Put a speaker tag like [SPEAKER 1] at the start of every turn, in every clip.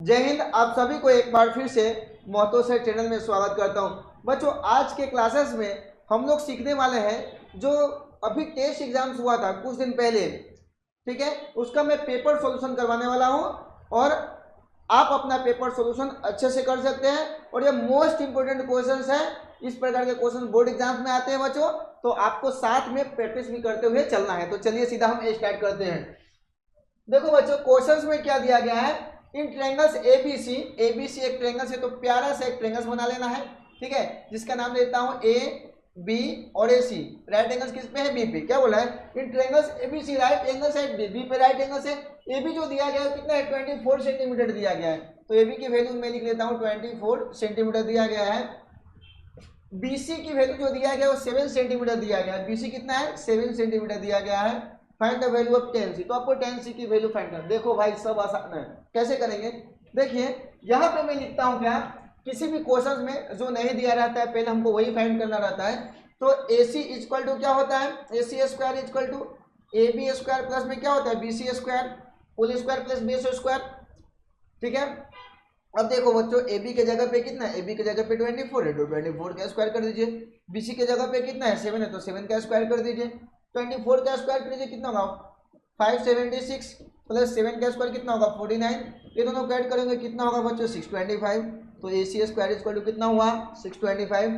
[SPEAKER 1] जय हिंद। आप सभी को एक बार फिर से महतो सर चैनल में स्वागत करता हूं। बच्चों, आज के क्लासेस में हम लोग सीखने वाले हैं जो अभी टेस्ट एग्जाम्स हुआ था कुछ दिन पहले, ठीक है, उसका मैं पेपर सॉल्यूशन करवाने वाला हूं और आप अपना पेपर सॉल्यूशन अच्छे से कर सकते हैं। और ये मोस्ट इंपोर्टेंट क्वेश्चंस हैं। इस प्रकार के क्वेश्चन बोर्ड एग्जाम्स में आते हैं बच्चों, तो आपको साथ में प्रैक्टिस भी करते हुए चलना है। तो चलिए सीधा हम स्टार्ट करते हैं। देखो बच्चों, क्वेश्चंस में क्या दिया गया है, इन ट्रायंगल्स एबीसी, एबीसी एक ट्रायंगल से, तो प्यारा सा एक ट्रायंगल बना लेना है, ठीक है, जिसका नाम देता हूं ए बी और ए सी। राइट एंगल्स किस पे है, बी पे। क्या बोला है, in triangles ABC right angles है बी पे राइट एंगल्स है। ए बी जो दिया गया है कितना है, 24 सेंटीमीटर दिया गया है। तो ए बी की वैल्यू मैं लिख लेता हूँ 24 सेंटीमीटर दिया गया है। बीसी की वैल्यू जो दिया गया है वो 7 सेंटीमीटर दिया गया है। बीसी कितना है, 7 सेंटीमीटर दिया गया है। Find the value of tan C, तो आपको टेन सी की वैल्यू फाइंड करना। देखो भाई सब आसान है, कैसे करेंगे, देखिए यहाँ पे मैं लिखता हूँ क्या, किसी भी क्वेश्चन में जो नहीं दिया रहता है पहले हमको वही फाइंड करना रहता है। तो ए सी इक्वल टू क्या होता है, A C square equal to A B square plus में क्या होता है, B C square whole square plus B square, ठीक है। अब देखो बच्चों, ए बी के जगह पे कितना है, ए बी के जगह पे 24 है, तो 24 का स्क्वायर कर दीजिए। बी सी के जगह पे कितना है, 7 है, तो 7 का स्क्वायर कर दीजिए। 24 का स्क्वायर कर दीजिए, कितना होगा 576 प्लस 7 का स्क्वायर कितना होगा 49। ये दोनों को ऐड करेंगे कितना होगा बच्चों 625। तो ए सी स्क्वायर इक्वल टू कितना हुआ 625।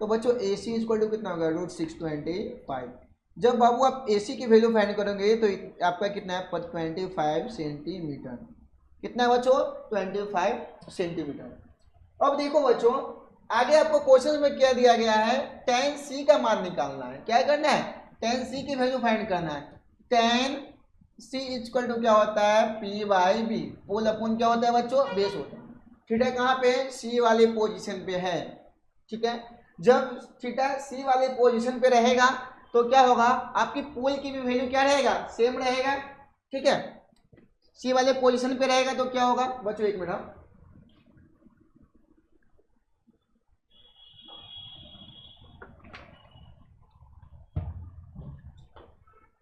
[SPEAKER 1] तो बच्चों ए सी इक्वल टू कितना होगा √625। जब बाबू आप ए सी की वैल्यू फाइंड करेंगे तो आपका कितना है 25 सेंटीमीटर। कितना है बच्चों 25 सेंटीमीटर। अब देखो बच्चों, आगे आपको क्वेश्चन में क्या दिया गया है, tan c का मान निकालना है। क्या करना है, tan c की वैल्यू फाइंड करना है। tan c इक्वल टू क्या होता है, p बाई बी। पोल अपॉन क्या होता है बच्चों, बेस होता है। थीटा कहाँ पे, c वाले पोजीशन पे है, ठीक है। जब थीटा c वाले पोजीशन पे रहेगा तो क्या होगा, आपकी पोल की भी वैल्यू क्या रहेगा, सेम रहेगा, ठीक है। सी वाले पोजीशन पे रहेगा तो क्या होगा बच्चों, एक मिनट,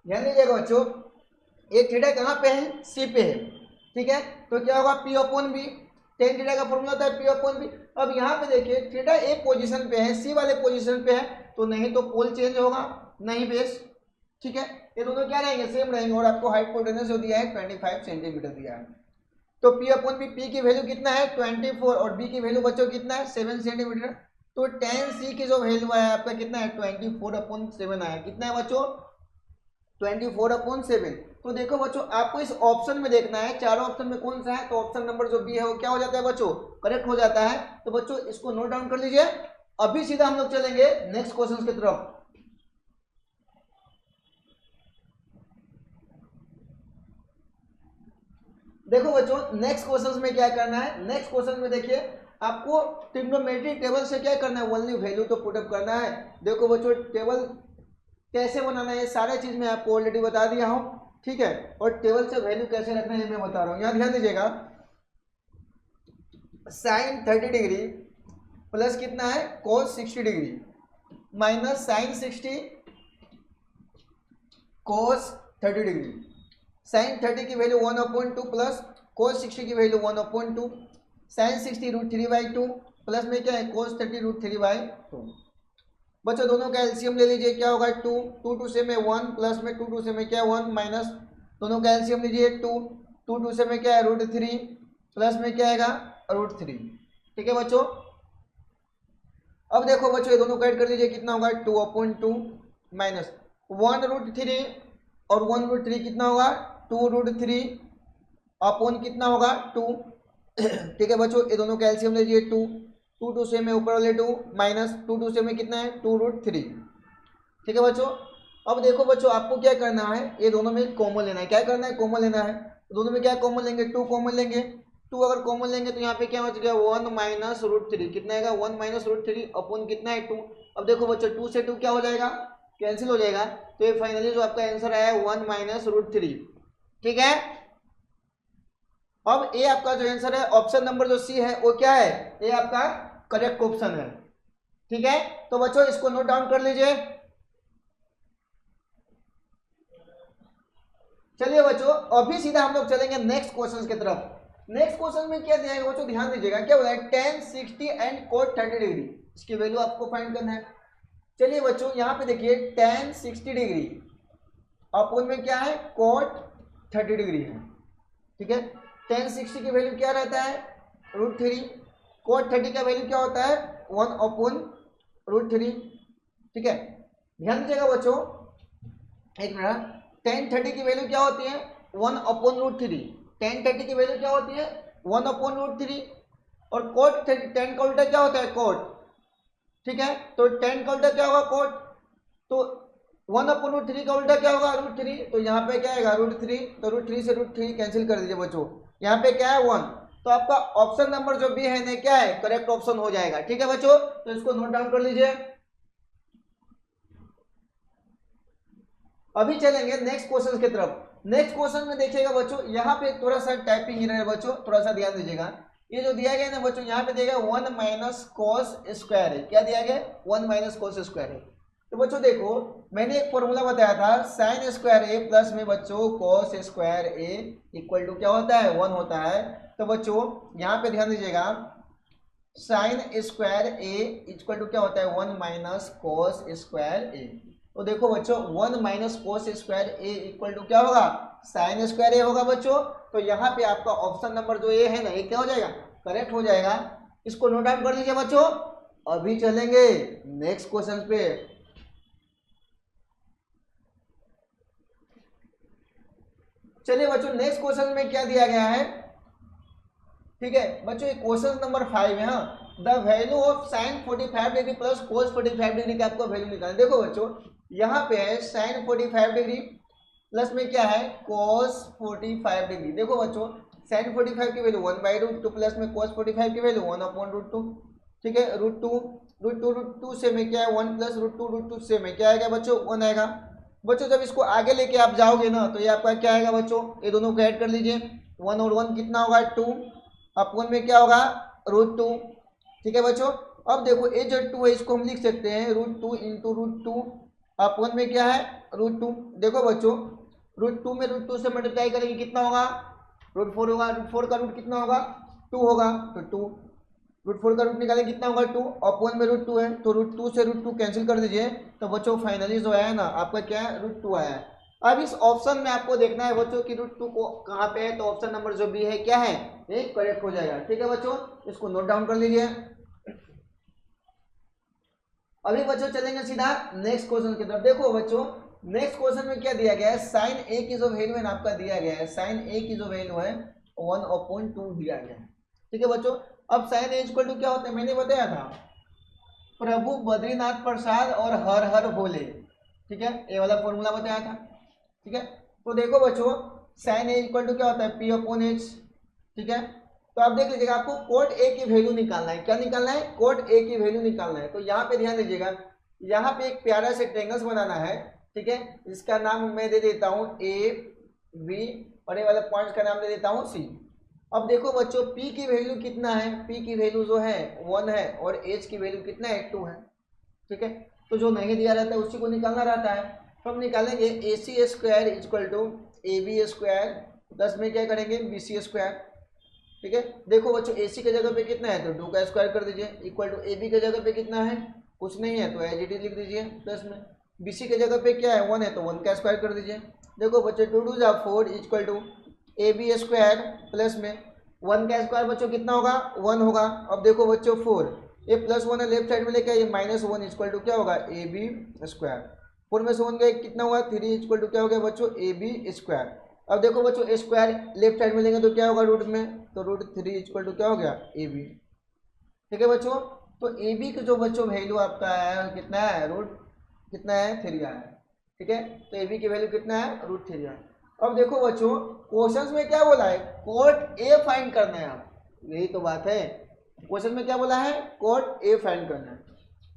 [SPEAKER 1] ध्यान दीजिएगा बच्चों, एक थीटा कहाँ पे है, सी पे है, ठीक है। तो क्या होगा P upon B, tan theta का फॉर्मूला होता है पी अपॉन बी। अब यहाँ पे देखिए थीटा ए पोजीशन पे है, सी वाले पोजीशन पे है, तो नहीं तो पोल चेंज होगा नहीं बेस, ठीक है। ये दोनों क्या रहेंगे, सेम रहेंगे। और आपको हाइपोटेनस जो दिया है 25 सेंटीमीटर दिया है। तो P अपॉन बी, P की वैल्यू कितना है 24 और B की वैल्यू बच्चों कितना है 7 सेंटीमीटर। तो tan C की जो वैल्यू है आपका कितना है 24/7 आया। कितना है बच्चों 24/7। तो देखो बच्चों, आपको इस ऑप्शन में देखना है, चारों ऑप्शन में कौन सा है, तो ऑप्शन नंबर जो बी है वो क्या हो जाता है बच्चों, करेक्ट हो जाता है। तो बच्चों इसको नोट डाउन कर लीजिए। अभी सीधा हम लोग चलेंगे नेक्स्ट क्वेश्चन की तरफ। देखो बच्चों, नेक्स्ट क्वेश्चन में क्या करना है, नेक्स्ट क्वेश्चन में देखिए आपको ट्रिग्नोमेट्री टेबल से क्या करना है, ओनली वैल्यू तो पुटअप करना है। देखो बच्चों, टेबल कैसे बनाना है ये सारे चीज मैं आपको ऑलरेडी बता दिया हूं, ठीक है। और टेबल से वैल्यू कैसे रखना है ये मैं बता रहा हूं। यहां ध्यान दीजिएगा, साइन 30 डिग्री प्लस कितना है cos 60 degree minus sine 60 cos 30 degree. Sine 30 की वैल्यू 1/2 प्लस cos 60 की वैल्यू 1/2। साइन 60 √3/2 प्लस में क्या है cos 30 √3/2। बच्चों दोनों का एलसीएम ले लीजिए, क्या होगा 2, 2 से में 1 प्लस में 2 से में क्या 1 माइनस, दोनों का एलसीएम लीजिए 2, 2 से में क्या है √3 प्लस में क्या आएगा √3, ठीक है बच्चों। अब देखो बच्चों, ये दोनों को ऐड कर लीजिए, कितना होगा 2/2 माइनस 1√3 और 1√3 कितना होगा 2√3 अपॉन कितना होगा 2, ठीक है बच्चों। ये दोनों का एलसीएम लीजिए 2, 2 से में ऊपर वाले 2 माइनस 2 से में कितना है 2√3, ठीक है बच्चों। अब देखो बच्चों, आपको क्या करना है, ये दोनों में कॉमन लेना है। क्या करना है, कॉमन लेना है। दोनों में क्या कॉमन लेंगे, 2 कॉमन लेंगे। 2 अगर कॉमन लेंगे तो यहाँ पे क्या बच गया 1 माइनस √3, कितना आएगा 1 माइनस √3 अपॉन कितना है 2। अब देखो बच्चों 2 से 2 क्या हो जाएगा, कैंसिल हो जाएगा। तो ये फाइनली जो आपका आंसर आया है 1 माइनस √3, ठीक है। अब ये आपका जो आंसर है ऑप्शन नंबर जो सी है वो क्या है, ये आपका करेक्ट ऑप्शन है, ठीक है। तो बच्चों इसको नोट डाउन कर लीजिए। चलिए बच्चों, अभी सीधा हम लोग चलेंगे नेक्स्ट क्वेश्चन की तरफ। नेक्स्ट क्वेश्चन में क्या दिया है बच्चों, ध्यान दीजिएगा, क्या बोला है, tan 60 एंड cot 30 डिग्री, इसकी वैल्यू आपको फाइंड करना है। चलिए बच्चों यहाँ पे देखिए tan 60 डिग्री अपन में क्या है, cot 30 डिग्री है, ठीक है। tan 60 की वैल्यू क्या रहता है, √3, cot 30 का वैल्यू क्या होता है, 1/√3, ठीक है। ध्यान दीजिएगा बच्चों, एक मिनट, tan 30 की वैल्यू क्या होती है, 1/√3, tan 30 की वैल्यू क्या होती है, 1/√3, और cot 30, tan का उल्टा क्या होता है, cot, ठीक है। तो tan का उल्टा क्या होगा, cot, तो 1/√3 का उल्टा क्या होगा, √3, तो यहाँ पे क्या आएगा, √3, तो √3 से √3 कैंसिल कर दीजिए बच्चों, यहाँ पे क्या है 1, तो आपका ऑप्शन नंबर जो बी है ना क्या है, करेक्ट ऑप्शन हो जाएगा, ठीक है बच्चों। तो इसको नोट डाउन कर लीजिए। अभी चलेंगे नेक्स्ट क्वेश्चन की तरफ। नेक्स्ट क्वेश्चन में देखिएगा बच्चों, यहाँ पे थोड़ा सा टाइपिंग एरर है बच्चों, थोड़ा सा ध्यान दीजिएगा। ये जो दिया गया है ना बच्चों, यहाँ पे दिया गया 1 - cos स्क्वायर है, क्या दिया गया, 1 - cos स्क्वायर है। तो बच्चों देखो, मैंने एक फॉर्मूला बताया था, sin स्क्वायर ए प्लस में बच्चों cos square A equal to क्या होता है, 1 होता है। तो बच्चों यहाँ पे ध्यान दीजिएगा, sin square A equal to क्या होता है, 1 - cos स्क्वायर ए। तो देखो बच्चों 1 - cos square A equal to क्या होगा, sin स्क्वायर ए होगा बच्चों। तो यहाँ पे आपका ऑप्शन नंबर जो ए है ना, ये क्या हो जाएगा, करेक्ट हो जाएगा। इसको नोट डाउन कर लीजिए बच्चों। अभी चलेंगे नेक्स्ट क्वेश्चन पे। चलिए बच्चों नेक्स्ट क्वेश्चन में क्या दिया गया है, ठीक है बच्चों, ये क्वेश्चन नंबर 5 है। The value of sin 45 degree plus cos 45 degree का आपको वैल्यू निकालना। देखो बच्चों यहाँ पे है sin 45 डिग्री प्लस में क्या है, cos 45 डिग्री। देखो बच्चों sin 45 की वैल्यू 1/√2 प्लस में cos 45 की वैल्यू 1/√2, ठीक है। √2 से में क्या है 1 प्लस √2 से में क्या आएगा बच्चों, 1 आएगा। बच्चों जब इसको आगे लेके आप जाओगे ना, तो ये आपका क्या आएगा बच्चों, ये दोनों को ऐड कर लीजिए, 1 और 1 कितना होगा, 2, अपन में क्या होगा, √2, ठीक है बच्चों। अब देखो ये जो 2 है इसको हम लिख सकते हैं √2 इंटू √2, अपन में क्या है, √2। देखो बच्चों √2 में √2 से मल्टीप्लाई करेंगे कितना होगा, √4 होगा, √4 का रूट कितना होगा, 2 होगा, तो 2, √4 का रूट निकालेंगे कितना होगा, 2, अपन में √2 है, तो √2 से √2 कैंसिल कर दीजिए। तो बच्चों फाइनली जो आया ना आपका क्या है, √2 आया है। अब इस ऑप्शन में आपको देखना है बच्चों कि √2 को कहाँ पे है, तो ऑप्शन नंबर जो बी है क्या है, ये करेक्ट हो जाएगा, ठीक है बच्चों। इसको नोट डाउन कर लीजिए। अभी बच्चों चलेंगे सीधा नेक्स्ट क्वेश्चन की तरफ। देखो बच्चों नेक्स्ट क्वेश्चन में क्या दिया गया है, sin a की जो वैल्यू है ना आपका दिया गया है, sin a की जो वैल्यू है 1/2 दिया गया है, ठीक है बच्चों। अब sin a इक्वल टू क्या होता है, मैंने बताया था, प्रभु बद्रीनाथ प्रसाद और हर हर भोले, ठीक है, ये वाला फॉर्मूला बताया था, ठीक है। तो देखो बच्चों sin a इक्वल टू क्या होता है, P/H, ठीक है। तो आप देख लीजिएगा, आपको cot a की वैल्यू निकालना है, क्या निकालना है, cot a की वैल्यू निकालना है। तो यहाँ पे ध्यान दीजिएगा, यहाँ पे एक प्यारा से ट्रायंगल्स बनाना है, ठीक है। इसका नाम मैं दे देता हूँ ए बी, और ये वाले पॉइंट्स का नाम दे देता हूँ सी। अब देखो बच्चों P की वैल्यू कितना है, P की वैल्यू जो है 1 है, और H की वैल्यू कितना है, 2 है, ठीक है। तो जो नहीं दिया रहता है उसी को निकालना रहता है। तो हम निकालेंगे AC² equal to AB² plus में क्या करेंगे, BC², ठीक है। देखो बच्चों AC के जगह पे कितना है, तो 2 का स्क्वायर कर दीजिए, इक्वल टू AB के जगह पे कितना है, कुछ नहीं है, तो एज इट इज लिख दीजिए, प्लस में BC के जगह पे क्या है, 1 है, तो 1 का स्क्वायर कर दीजिए। देखो बच्चों 2 2 4 इक्वल टू AB² प्लस में 1 का स्क्वायर बच्चों कितना होगा, 1 होगा। अब देखो बच्चों 4, ये +1 है, लेफ्ट साइड में लेके ये -1 इक्वल टू क्या होगा, AB²। 4 में से 1 गया कितना हुआ, 3 इक्वल टू क्या हो गया बच्चों, AB²। अब देखो बच्चों स्क्वायर लेफ्ट साइड में लेंगे तो क्या होगा, रूट में, तो √3 इक्वल टू क्या हो गया, AB, ठीक है बच्चों। तो AB का जो बच्चों वैल्यू आपका है कितना है, कितना है, 3 आया है, ठीक है। तो AB की वैल्यू कितना है, √3 आया। अब देखो बच्चों क्वेश्चन में क्या बोला है, cot A फाइंड करना है, आप यही तो बात है, क्वेश्चन में क्या बोला है, cot A फाइंड करना है।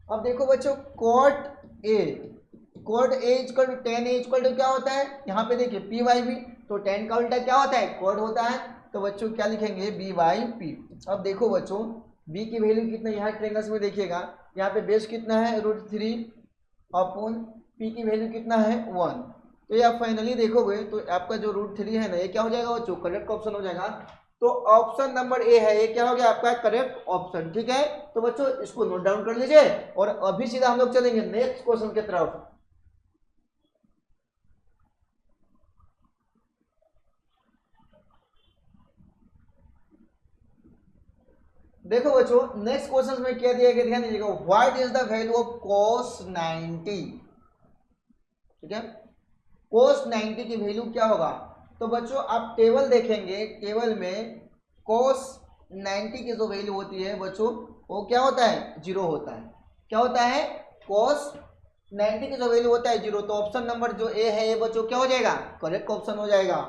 [SPEAKER 1] अब देखो बच्चों cot A equal to tan A equal to क्या होता है, यहाँ पे देखिए P/B, तो tan का उल्टा क्या होता है, cot होता है, तो बच्चों क्या लिखेंगे, B/P। अब देखो बच्चों B की वैल्यू कितना, यहाँ ट्रायंगल्स में देखिएगा, यहाँ पे बेस कितना है, √3 अपॉन P की वैल्यू कितना है, 1। तो ये आप फाइनली देखोगे तो आपका जो √3 है ना, ये क्या हो जाएगा बच्चों, करेक्ट ऑप्शन हो जाएगा। तो ऑप्शन नंबर ए है, ये क्या हो गया आपका करेक्ट ऑप्शन। ठीक है, तो बच्चों इसको नोट डाउन कर लीजिए और अभी सीधा हम लोग चलेंगे नेक्स्ट क्वेश्चन की तरफ। देखो बच्चों नेक्स्ट क्वेश्चन में क्या दिया गया, ध्यान दीजिएगा, what is the value of cos 90। ठीक है, cos 90 की वैल्यू क्या होगा। तो बच्चों आप टेबल देखेंगे, टेबल में cos 90 की जो वैल्यू होती है बच्चों वो क्या होता है, जीरो होता है। क्या होता है, cos 90 की जो वैल्यू होता है जीरो। तो ऑप्शन नंबर जो ए है ये बच्चों क्या हो जाएगा, करेक्ट ऑप्शन हो जाएगा।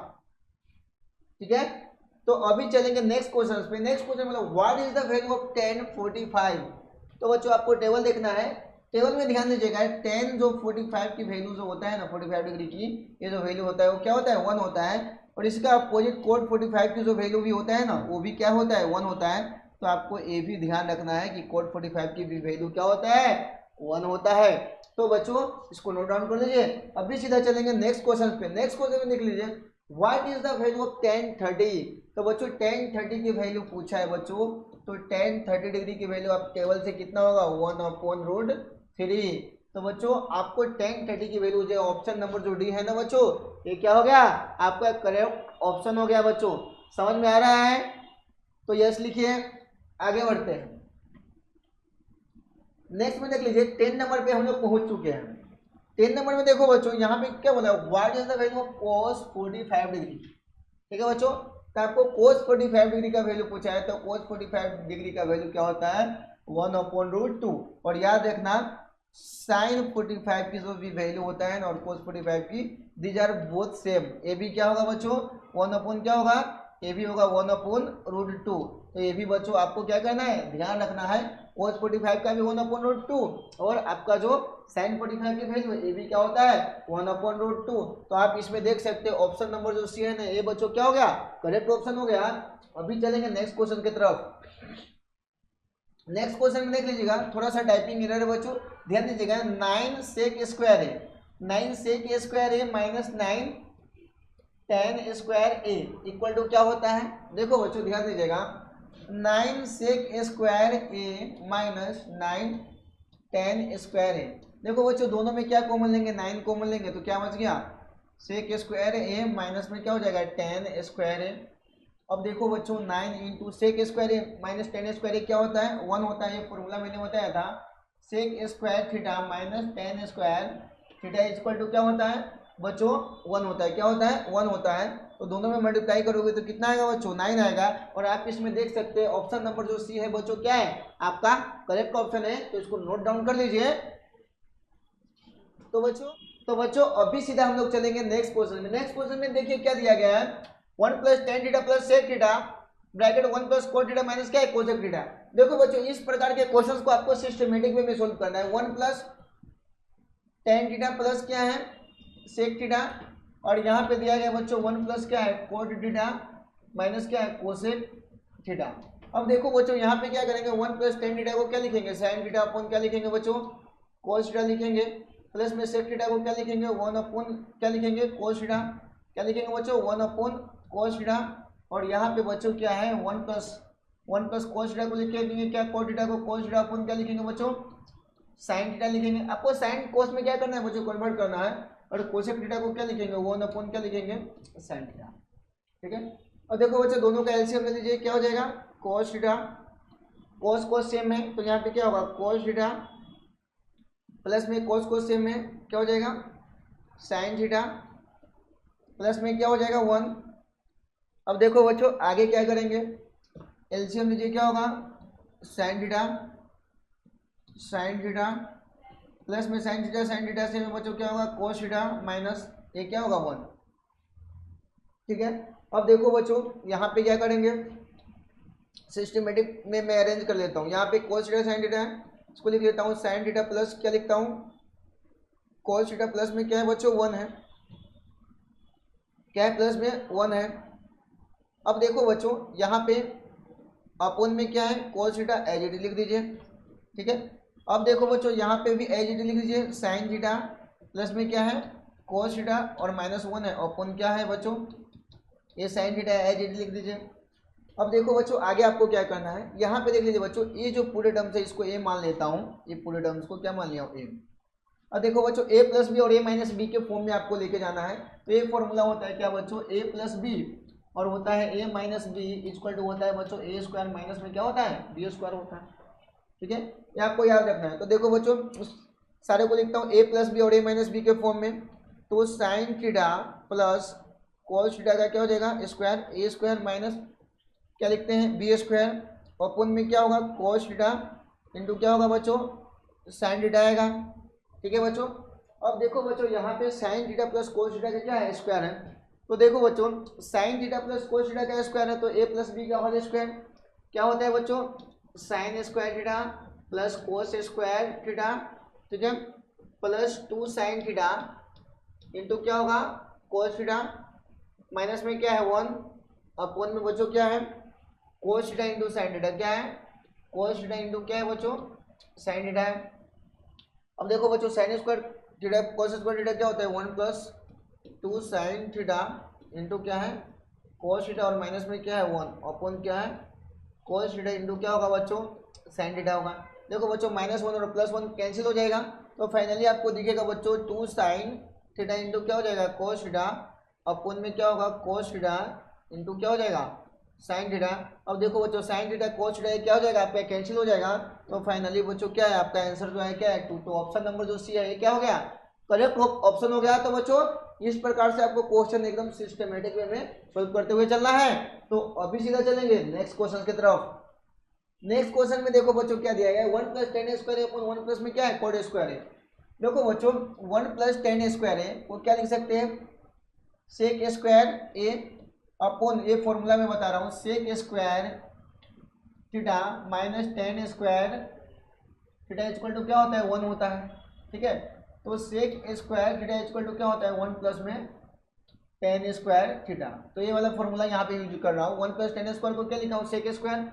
[SPEAKER 1] ठीक है, तो अभी चलेंगे नेक्स्ट क्वेश्चन पे। नेक्स्ट क्वेश्चन मतलब what is the value of tan 45। तो बच्चों आपको टेबल देखना है, टेबल में ध्यान दीजिएगा, tan जो 45 की वैल्यू जो होता है ना 45 डिग्री की, ये जो वैल्यू होता है वो क्या होता है, 1 होता है। और इसका अपोजिट cot 45 की जो वैल्यू भी होता है ना वो भी क्या होता है, 1 होता है। तो आपको ये भी ध्यान रखना है कि cot 45 की भी वैल्यू क्या होता है, 1 होता है। तो बच्चों इसको नोट डाउन कर लीजिए। अभी सीधा चलेंगे नेक्स्ट क्वेश्चन पे। नेक्स्ट क्वेश्चन में देख लीजिए, what is the value of tan 30। तो बच्चों tan 30 की वैल्यू पूछा है बच्चों, तो tan 30 डिग्री की वैल्यू आप टेबल से कितना होगा, 1/√3। तो बच्चों आपको tan 30 की वैल्यू जो ऑप्शन नंबर जो डी है ना बच्चों, ये क्या हो गया आपका करेक्ट ऑप्शन हो गया। बच्चों समझ में आ रहा है, तो यस लिखिए, आगे बढ़ते हैं। नेक्स्ट में देख लीजिए 10 नंबर पे हम लोग पहुंच चुके हैं। 10 नंबर में देखो बच्चों यहाँ पे क्या बोला, what is the value of cos 45 degree. ठीक है बच्चों, तो आपको cos 45 डिग्री का वैल्यू पूछा है, तो cos 45 डिग्री का वैल्यू क्या होता है, 1/√2। और याद रखना sin 45 की जो भी वैल्यू होता है ना और cos 45 की, दीज आर बोथ सेम। ये भी क्या होगा बच्चों, 1 क्या होगा, ये भी होगा 1/√2। तो ये भी बच्चों आपको क्या करना है, ध्यान रखना है, cos 45 का भी 1/√2 और आपका जो sin 45 की वैल्यू ये भी क्या होता है, 1/√2। तो आप इसमें देख सकते हैं ऑप्शन नंबर जो सी है ये बच्चों क्या हो गया, करेक्ट ऑप्शन हो गया। अभी चलेंगे नेक्स्ट क्वेश्चन की तरफ। नेक्स्ट क्वेश्चन में देख लीजिएगा, थोड़ा सा टाइपिंग एरर है बच्चों, ध्यान दीजिएगा। 9 sec स्क्वायर है, 9 sec स्क्वायर है minus 9 tan square A equal to क्या होता है। देखो बच्चों ध्यान दीजिएगा, 9 sec square A minus 9 tan square A. देखो बच्चों दोनों में क्या कॉमन लेंगे, 9 कॉमन लेंगे तो क्या बच गया, sec स्क्वायर ए माइनस में क्या हो जाएगा, tan स्क्वायर ए। अब देखो बच्चों 9 into sec square A minus tan square ए क्या होता है, 1 होता है। ये फॉर्मूला मैंने बताया था, sec square theta minus tan square theta equal to क्या होता है बच्चों, 1 होता है। क्या होता है, 1 होता है। तो दोनों में मल्टीप्लाई करोगे तो कितना आएगा बच्चों, 9 आएगा। और आप इसमें देख सकते हैं ऑप्शन नंबर जो सी है बच्चों क्या है, आपका करेक्ट ऑप्शन है। तो इसको नोट डाउन कर लीजिए। तो बच्चों अभी सीधा हम लोग चलेंगे नेक्स्ट क्वेश्चन में। नेक्स्ट क्वेश्चन में देखिए क्या दिया गया है, 1 + tan theta plus sec theta bracket 1 + cot theta minus क्या है, कोसेक थीटा। देखो बच्चों इस प्रकार के क्वेश्चंस को आपको सिस्टमेटिक वे में सोल्व करना है। 1 + tan थीटा प्लस क्या है, सेक थीटा, और यहाँ पे दिया गया बच्चों 1 + क्या है, cot थीटा माइनस क्या है, कोसेक थीटा। अब देखो बच्चों यहाँ पे क्या करेंगे, 1 + tan थीटा को क्या लिखेंगे, sin थीटा अपन क्या लिखेंगे बच्चों, cos थीटा लिखेंगे, प्लस में सेक थीटा को क्या लिखेंगे, 1 क्या लिखेंगे, cos थीटा। क्या लिखेंगे बच्चों, 1/cos थीटा। और यहाँ पे बच्चों क्या है, 1 + cos थीटा को लिखेंगे क्या, cot थीटा को cos थीटा अपन क्या लिखेंगे बच्चों, sin थीटा लिखेंगे। आपको sin cos में क्या करना है बच्चों, कन्वर्ट करना है। और कोसेक थीटा को क्या लिखेंगे, 1 क्या लिखेंगे, sin थीटा। ठीक है, और देखो बच्चों दोनों का एलसीएम ले लीजिए, क्या हो जाएगा, cos थीटा, cos सेम है तो यहाँ पे क्या होगा, cos थीटा प्लस में cos सेम है क्या हो जाएगा, sin थीटा, प्लस में क्या हो जाएगा 1। अब देखो बच्चों आगे क्या करेंगे, एलसीएम लीजिए, क्या होगा, sin थीटा प्लस में sin थीटा से में बच्चों क्या होगा, cos थीटा माइनस ये क्या होगा 1। ठीक है, अब देखो बच्चों यहाँ पे क्या करेंगे, सिस्टमेटिक में मैं अरेंज कर लेता हूँ। यहाँ पे cos थीटा sin थीटा है, इसको लिख लेता हूँ sin थीटा प्लस क्या लिखता हूँ, cos थीटा प्लस में क्या है बच्चों 1 है, क्या है, प्लस में 1 है। अब देखो बच्चों यहाँ पे अपन में क्या है, cos थीटा एज इट लिख दीजिए। ठीक है, अब देखो बच्चों यहाँ पे भी एज इट लिख दीजिए, sin थीटा प्लस में क्या है, cos थीटा और माइनस 1 है, अपन क्या है बच्चों, ये sin थीटा एज इट लिख दीजिए। अब देखो बच्चों आगे आपको क्या करना है, यहाँ पे देख लीजिए बच्चों, ये जो पूरे टर्म्स है इसको ए मान लेता हूँ, ये पूरे टर्म्स को क्या मान लिया हूँ, ए। अब देखो बच्चों ए प्लस बी और ए माइनस बी के फॉर्म में आपको लेके जाना है, तो एक फॉर्मूला होता है क्या बच्चों, ए प्लस बी, और होता है ए माइनस बी इक्वल टू होता है बच्चों ए स्क्वायर माइनस में क्या होता है, बी स्क्वायर होता है। ठीक है, ये आपको याद रखना है। तो देखो बच्चों उस सारे को लिखता हूँ, ए प्लस बी और ए माइनस बी के फॉर्म में, तो sine theta plus cos theta का क्या हो जाएगा, स्क्वायर, ए स्क्वायर माइनस क्या लिखते हैं, बी स्क्वायर, और पुन में क्या होगा, कॉस थीटा इंटू क्या होगा बच्चों, साइन थीटा आएगा। ठीक है बच्चों, अब देखो बच्चों यहाँ पे sine theta plus cos theta का क्या है, स्क्वायर है। तो देखो बच्चों sine theta plus cos theta का स्क्वायर है, तो ए प्लस बी का होल स्क्वायर क्या होता है बच्चों, sign square theta plus cos square theta, ठीक है, प्लस 2 साइन थीटा इंटू क्या होगा, कोस थीटा, माइनस में क्या है 1, अपॉन में बच्चों क्या है, cos theta into sine theta, क्या है कोस थीटा इंटू क्या है बच्चों, साइन थीटा है। अब देखो बच्चों sign square theta cos square theta क्या होता है, 1 प्लस 2 साइन थीटा इंटू क्या है, कोस थीटा, और माइनस में क्या है 1, अपॉन क्या है, कोस थीटा इंटू क्या होगा बच्चों, साइन थीटा होगा। देखो बच्चों -1 और +1 कैंसिल हो जाएगा, तो फाइनली आपको दिखेगा बच्चों 2 साइन थीटा इंटू क्या हो जाएगा, कोस थीटा, अपॉन में क्या होगा, कोस थीटा इंटू क्या हो जाएगा, साइन थीटा। अब देखो बच्चों साइन थीटा कोस थीटा क्या हो जाएगा, आपका कैंसिल हो जाएगा, तो फाइनली बच्चों क्या है, आपका आंसर जो है क्या है 2। तो ऑप्शन नंबर जो सी है ये क्या हो गया, करेक्ट ऑप्शन हो गया। तो बच्चों इस प्रकार से आपको क्वेश्चन एकदम सिस्टमेटिक वे में सॉल्व करते हुए चलना है। तो अभी सीधा चलेंगे नेक्स्ट क्वेश्चन की तरफ। नेक्स्ट क्वेश्चन में देखो बच्चों क्या दिया गया है, 1 + 10 स्क्वायर अपॉन 1 प्लस में क्या है, कोड स्क्वायर है। देखो बच्चों 1 + 10 स्क्वायर है वो क्या लिख सकते हैं, सेक स्क्वायर ए अपॉन, ये फॉर्मूला में बता रहा हूँ, sec square theta minus 10 square theta equal to क्या होता है, 1 होता है। ठीक है, तो sec square theta equal to क्या होता है, 1 प्लस में 10 स्क्वायर थीटा। तो ये वाला फॉर्मूला यहाँ पे यूज कर रहा हूँ, 1 + 10 स्क्वायर को क्या लिखा हूँ, सेक स्क्वायर,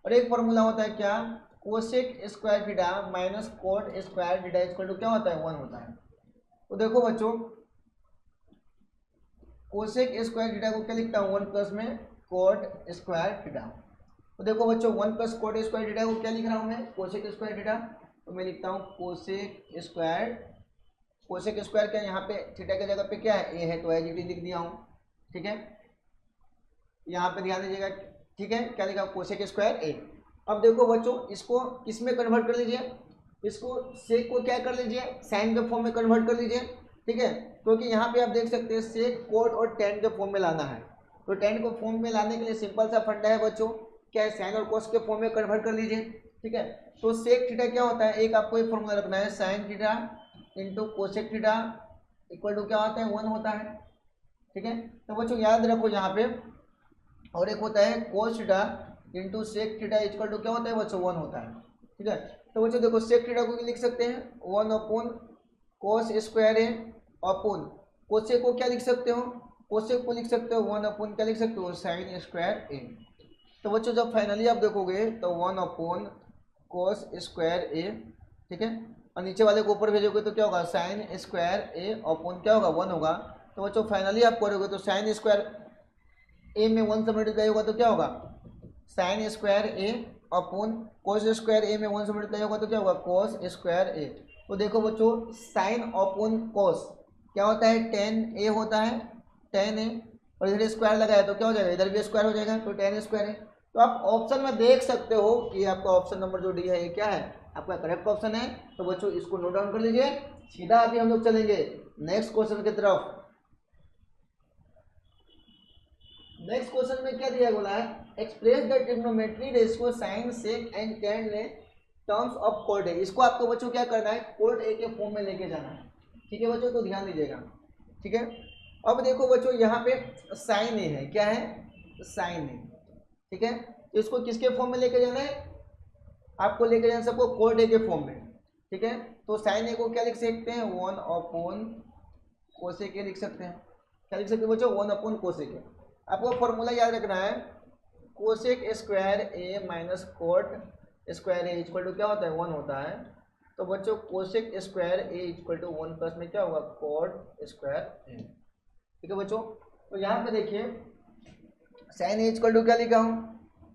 [SPEAKER 1] और एक फॉर्मूला होता है क्या, cosec square theta minus cot square theta equal to क्या होता है, 1 होता है। तो देखो बच्चों कोसेक स्क्वायर थीटा को क्या लिखता हूँ, 1 प्लस में कोट स्क्वायर थीटा। तो देखो बच्चों 1 प्लस कोट स्क्वायर थीटा को क्या लिख रहा हूँ मैं, कोसेक स्क्वायर थीटा, तो मैं लिखता हूँ कोसेक स्क्वायर, कोसेक स्क्वायर क्या यहाँ पे थीटा की जगह पे क्या है, ए है, तो एज इट इज लिख दिया हूँ। ठीक है, यहाँ पे ध्यान दीजिएगा। ठीक है, क्या लिखा, कोसेक स्क्वायर ए। अब देखो बच्चों इसको किस में कन्वर्ट कर लीजिए, इसको सेक को क्या कर लीजिए, साइन के फॉर्म में कन्वर्ट कर लीजिए। ठीक है, क्योंकि यहाँ पे आप देख सकते हैं सेक कोट और टेन के फॉर्म में लाना है, तो टेन को फॉर्म में लाने के लिए सिंपल सा फंडा है बच्चों, क्या है, साइन और कोस के फॉर्म में कन्वर्ट कर लीजिए। ठीक है, तो सेक थीटा क्या होता है, एक आपको एक फॉर्मूला रखना है, sine theta into cosec theta equal to क्या होता है, 1 होता है। ठीक है, तो बच्चों याद रखो यहाँ पे, और एक होता है cos theta into sec theta equal to क्या होता है बच्चों, 1 होता है। ठीक है, तो बच्चों देखो सेक थीटा को लिख सकते हैं 1 upon cos square A upon cosec को क्या लिख सकते हो, कोसेक को लिख सकते हो 1 अपॉन क्या लिख सकते हो, साइन स्क्वायर ए। तो बच्चों जब फाइनली आप देखोगे तो 1 अपॉन कोस स्क्वायर ए, ठीक है, और नीचे वाले को ऊपर भेजोगे तो क्या होगा, साइन स्क्वायर ए अपॉन क्या होगा, 1 होगा। तो बच्चों फाइनली आप करोगे तो साइन स्क्वायर ए में 1 से मल्टीप्लाई होगा तो क्या होगा, sign square A upon cos square ए में 1 से मल्टीप्लाई होगा तो क्या होगा, कोस स्क्वायर ए। तो देखो बच्चों साइन अपॉन कोस क्या होता है, टेन ए होता है, टेन ए, और इधर स्क्वायर लगाया तो क्या हो जाएगा, इधर भी स्क्वायर हो जाएगा, तो टेन स्क्वायर है। तो आप ऑप्शन में देख सकते हो कि आपका ऑप्शन नंबर जो डी है ये क्या है, आपका करेक्ट ऑप्शन है। तो बच्चों इसको नोट डाउन कर लीजिए। सीधा अभी हम लोग चलेंगे नेक्स्ट क्वेश्चन की तरफ। नेक्स्ट क्वेश्चन में क्या दिया बोला है, express the trigonometry ratio sine sec and tan ने टर्म्स ऑफ कोड ए। इसको आपको बच्चों क्या करना है, कोड ए के फॉर्म में लेके जाना है। ठीक है बच्चों, तो ध्यान दीजिएगा। ठीक है, अब देखो बच्चों यहाँ पे साइन ए है, क्या है, साइन ए। ठीक है, तो इसको किसके फॉर्म में लेके जाना है, आपको लेके जाना सबको कोड ए के फॉर्म में। ठीक है, तो साइन ए को क्या लिख सकते हैं, 1 अपॉन कोसेक ए लिख सकते हैं। क्या लिख सकते हैं बच्चों, 1 अपॉन कोसेक ए। आपको फॉर्मूला याद रखना है, cosec square A minus cot square A equal to क्या होता है, 1 होता है। तो बच्चों cosec square A equal to 1 plus में क्या होगा, कोट स्क्वायर ए। ठीक है बच्चों, तो यहाँ पे देखिए साइन ए इक्वल टू क्या लिखा हूँ,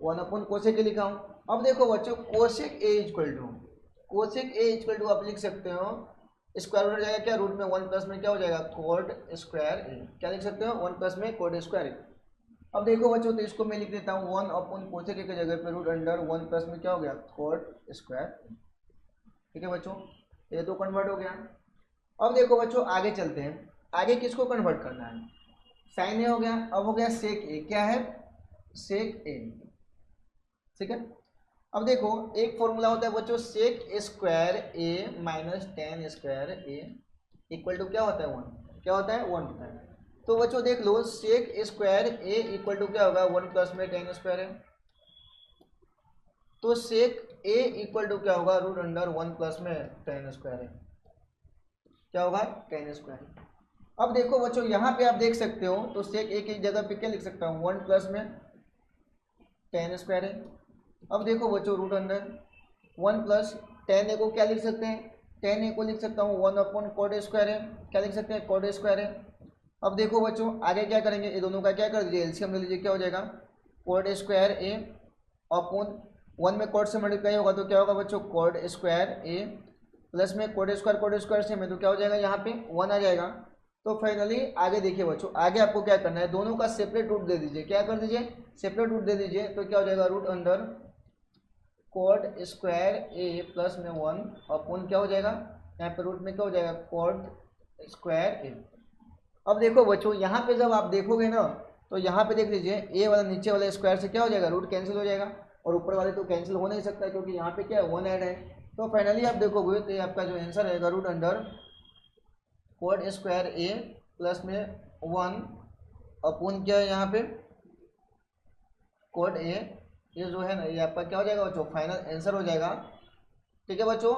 [SPEAKER 1] 1 अपन कोसेक ए लिखा हूँ। अब देखो बच्चों कोसेक ए इक्वल टू आप लिख सकते हो स्क्वायर रूट हो जाएगा क्या, रूट में 1 प्लस में क्या हो जाएगा कोड स्क्वायर ए, क्या लिख सकते हो 1 प्लस में कोड स्क्वायर ए। अब देखो बच्चों तो इसको मैं लिख देता हूँ 1 अपन कोसेक ए की जगह पे रूट अंडर 1 प्लस में क्या हो गया कोड स्क्वायर ए। ठीक है बच्चों, ये तो कन्वर्ट हो गया। अब देखो बच्चों आगे चलते हैं, आगे किसको कन्वर्ट करना है, साइन ए हो गया, अब हो गया सेक ए, क्या है सेक ए। ठीक है, अब देखो एक फॉर्मूला होता है बच्चों sec square A minus tan square A equal to क्या होता है 1, क्या होता है 1 होता है। तो बच्चों देख लो sec square A equal to क्या होगा 1 प्लस में टेन स्क्वायर है, तो सेक ए इक्वल टू क्या होगा रूट अंडर 1 प्लस में टेन स्क्वायर है, क्या होगा टेन स्क्वायर। अब देखो बच्चों यहाँ पे आप देख सकते हो तो सेक ए की जगह पे क्या लिख सकता हूँ 1 प्लस में टेन स्क्वायर है। अब देखो बच्चों रूट अंडर 1 प्लस टेन ए को क्या लिख सकते हैं, टेन ए को लिख सकता हूँ 1 अपॉन कोड स्क्वायर है, क्या लिख सकते हैं कोड स्क्वायर है। अब देखो बच्चों आगे क्या करेंगे, ये दोनों का क्या कर दीजिए एलसीएम ले लीजिए, क्या हो जाएगा कोड स्क्वायर ए अपॉन 1 में कोड से मल्टीप्लाई होगा तो क्या होगा बच्चों कोड स्क्वायर ए प्लस में कोड स्क्वायर से में तो क्या हो जाएगा यहाँ पे 1 आ जाएगा। तो फाइनली आगे देखिए बच्चों आगे आपको क्या करना है, दोनों का सेपरेट रूट दे दीजिए, क्या कर दीजिए सेपरेट रूट दे दीजिए, तो क्या हो जाएगा root under code square A plus में 1 अपॉन क्या हो जाएगा यहाँ पे रूट में क्या हो जाएगा कोड स्क्वायर ए। अब देखो बच्चों यहाँ पे जब आप देखोगे ना तो यहाँ पे देख लीजिए ए वाला नीचे वाले स्क्वायर से क्या हो जाएगा रूट कैंसिल हो जाएगा और ऊपर वाले तो कैंसिल हो नहीं सकता क्योंकि यहाँ पे क्या है 1 ऐड है। तो फाइनली आप देखोगे तो ये आपका जो आंसर रहेगा root under code square A plus में 1 अपॉन क्या है यहाँ पे कोड ए, ये जो है ना ये आपका क्या हो जाएगा बच्चों फाइनल आंसर हो जाएगा। ठीक है बच्चों,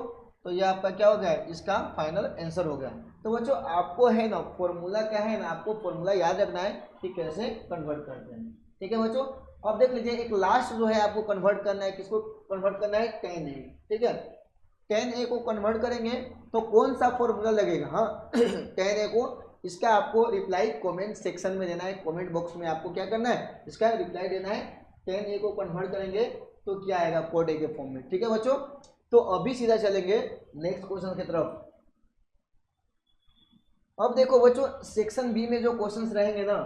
[SPEAKER 1] तो ये आपका क्या हो गया इसका फाइनल आंसर हो गया। तो बच्चों आपको है ना फॉर्मूला क्या है ना, आपको फॉर्मूला याद रखना है कि कैसे कन्वर्ट करते हैं। ठीक है बच्चों, अब देख लीजिए एक लास्ट जो है आपको कन्वर्ट करना है, किसको कन्वर्ट करना है टेन ए। ठीक है, टेन ए को कन्वर्ट करेंगे तो कौन सा फॉर्मूला लगेगा, हाँ टेन ए को इसका आपको रिप्लाई कमेंट सेक्शन में देना है, कमेंट बॉक्स में आपको क्या करना है इसका रिप्लाई देना है। टेन ए को कन्वर्ट करेंगे तो क्या आएगा कोड ए के फॉर्म में। ठीक है बच्चों, तो अभी सीधा चलेंगे नेक्स्ट क्वेश्चन की तरफ। अब देखो बच्चों सेक्शन बी में जो क्वेश्चंस रहेंगे ना,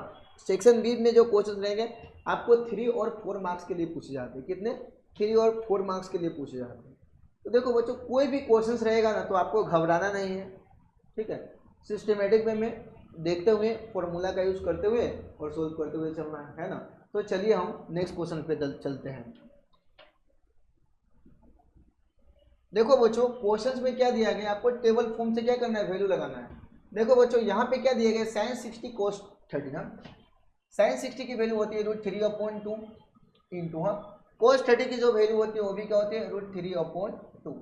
[SPEAKER 1] सेक्शन बी में जो क्वेश्चंस रहेंगे आपको 3 और 4 मार्क्स के लिए पूछे जाते हैं, कितने 3 और 4 मार्क्स के लिए पूछे जाते हैं। तो देखो बच्चों कोई भी क्वेश्चंस रहेगा ना तो आपको घबराना नहीं है। ठीक है, सिस्टमेटिक वे में देखते हुए फॉर्मूला का यूज करते हुए और सोल्व करते हुए चलना है ना। तो चलिए हम नेक्स्ट क्वेश्चन पे चलते हैं। देखो बच्चों क्वेश्चंस में क्या दिया गया, आपको टेबल फॉर्म से क्या करना है वैल्यू लगाना है। देखो बच्चों यहाँ पे क्या दिया गया साइन 60 कोस 30 ना, साइन 60 की वैल्यू होती है रूट 3/2 इंटू हाँ कोस 30 की जो वैल्यू होती है वो भी क्या होती है रूट 3/2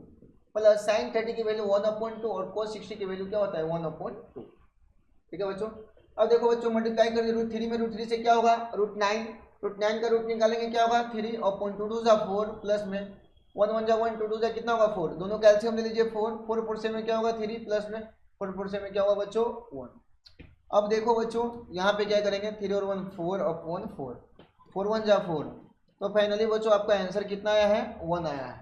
[SPEAKER 1] प्लस साइन 30 की वैल्यू 1/2 और कोस 60 की वैल्यू क्या होता है 1/2। ठीक है बच्चों, अब देखो बच्चों मल्टीप्लाई कर दिए रूट 3 में, रूट 3 से क्या होगा रूट 9 का रूट निकालेंगे क्या होगा 3/2 2 जा 4 प्लस में 1 1 जा 1 2 2 जा कितना होगा 4, दोनों कैल्सियम ले लीजिए 4 4 4 से में क्या होगा 3 प्लस में 4 4 से में क्या होगा बच्चों 1। अब देखो बच्चों यहाँ पे क्या करेंगे 3 और 1 4/4 4 1 जा 4, तो फाइनली बच्चों आपका आंसर कितना आया है 1 आया है।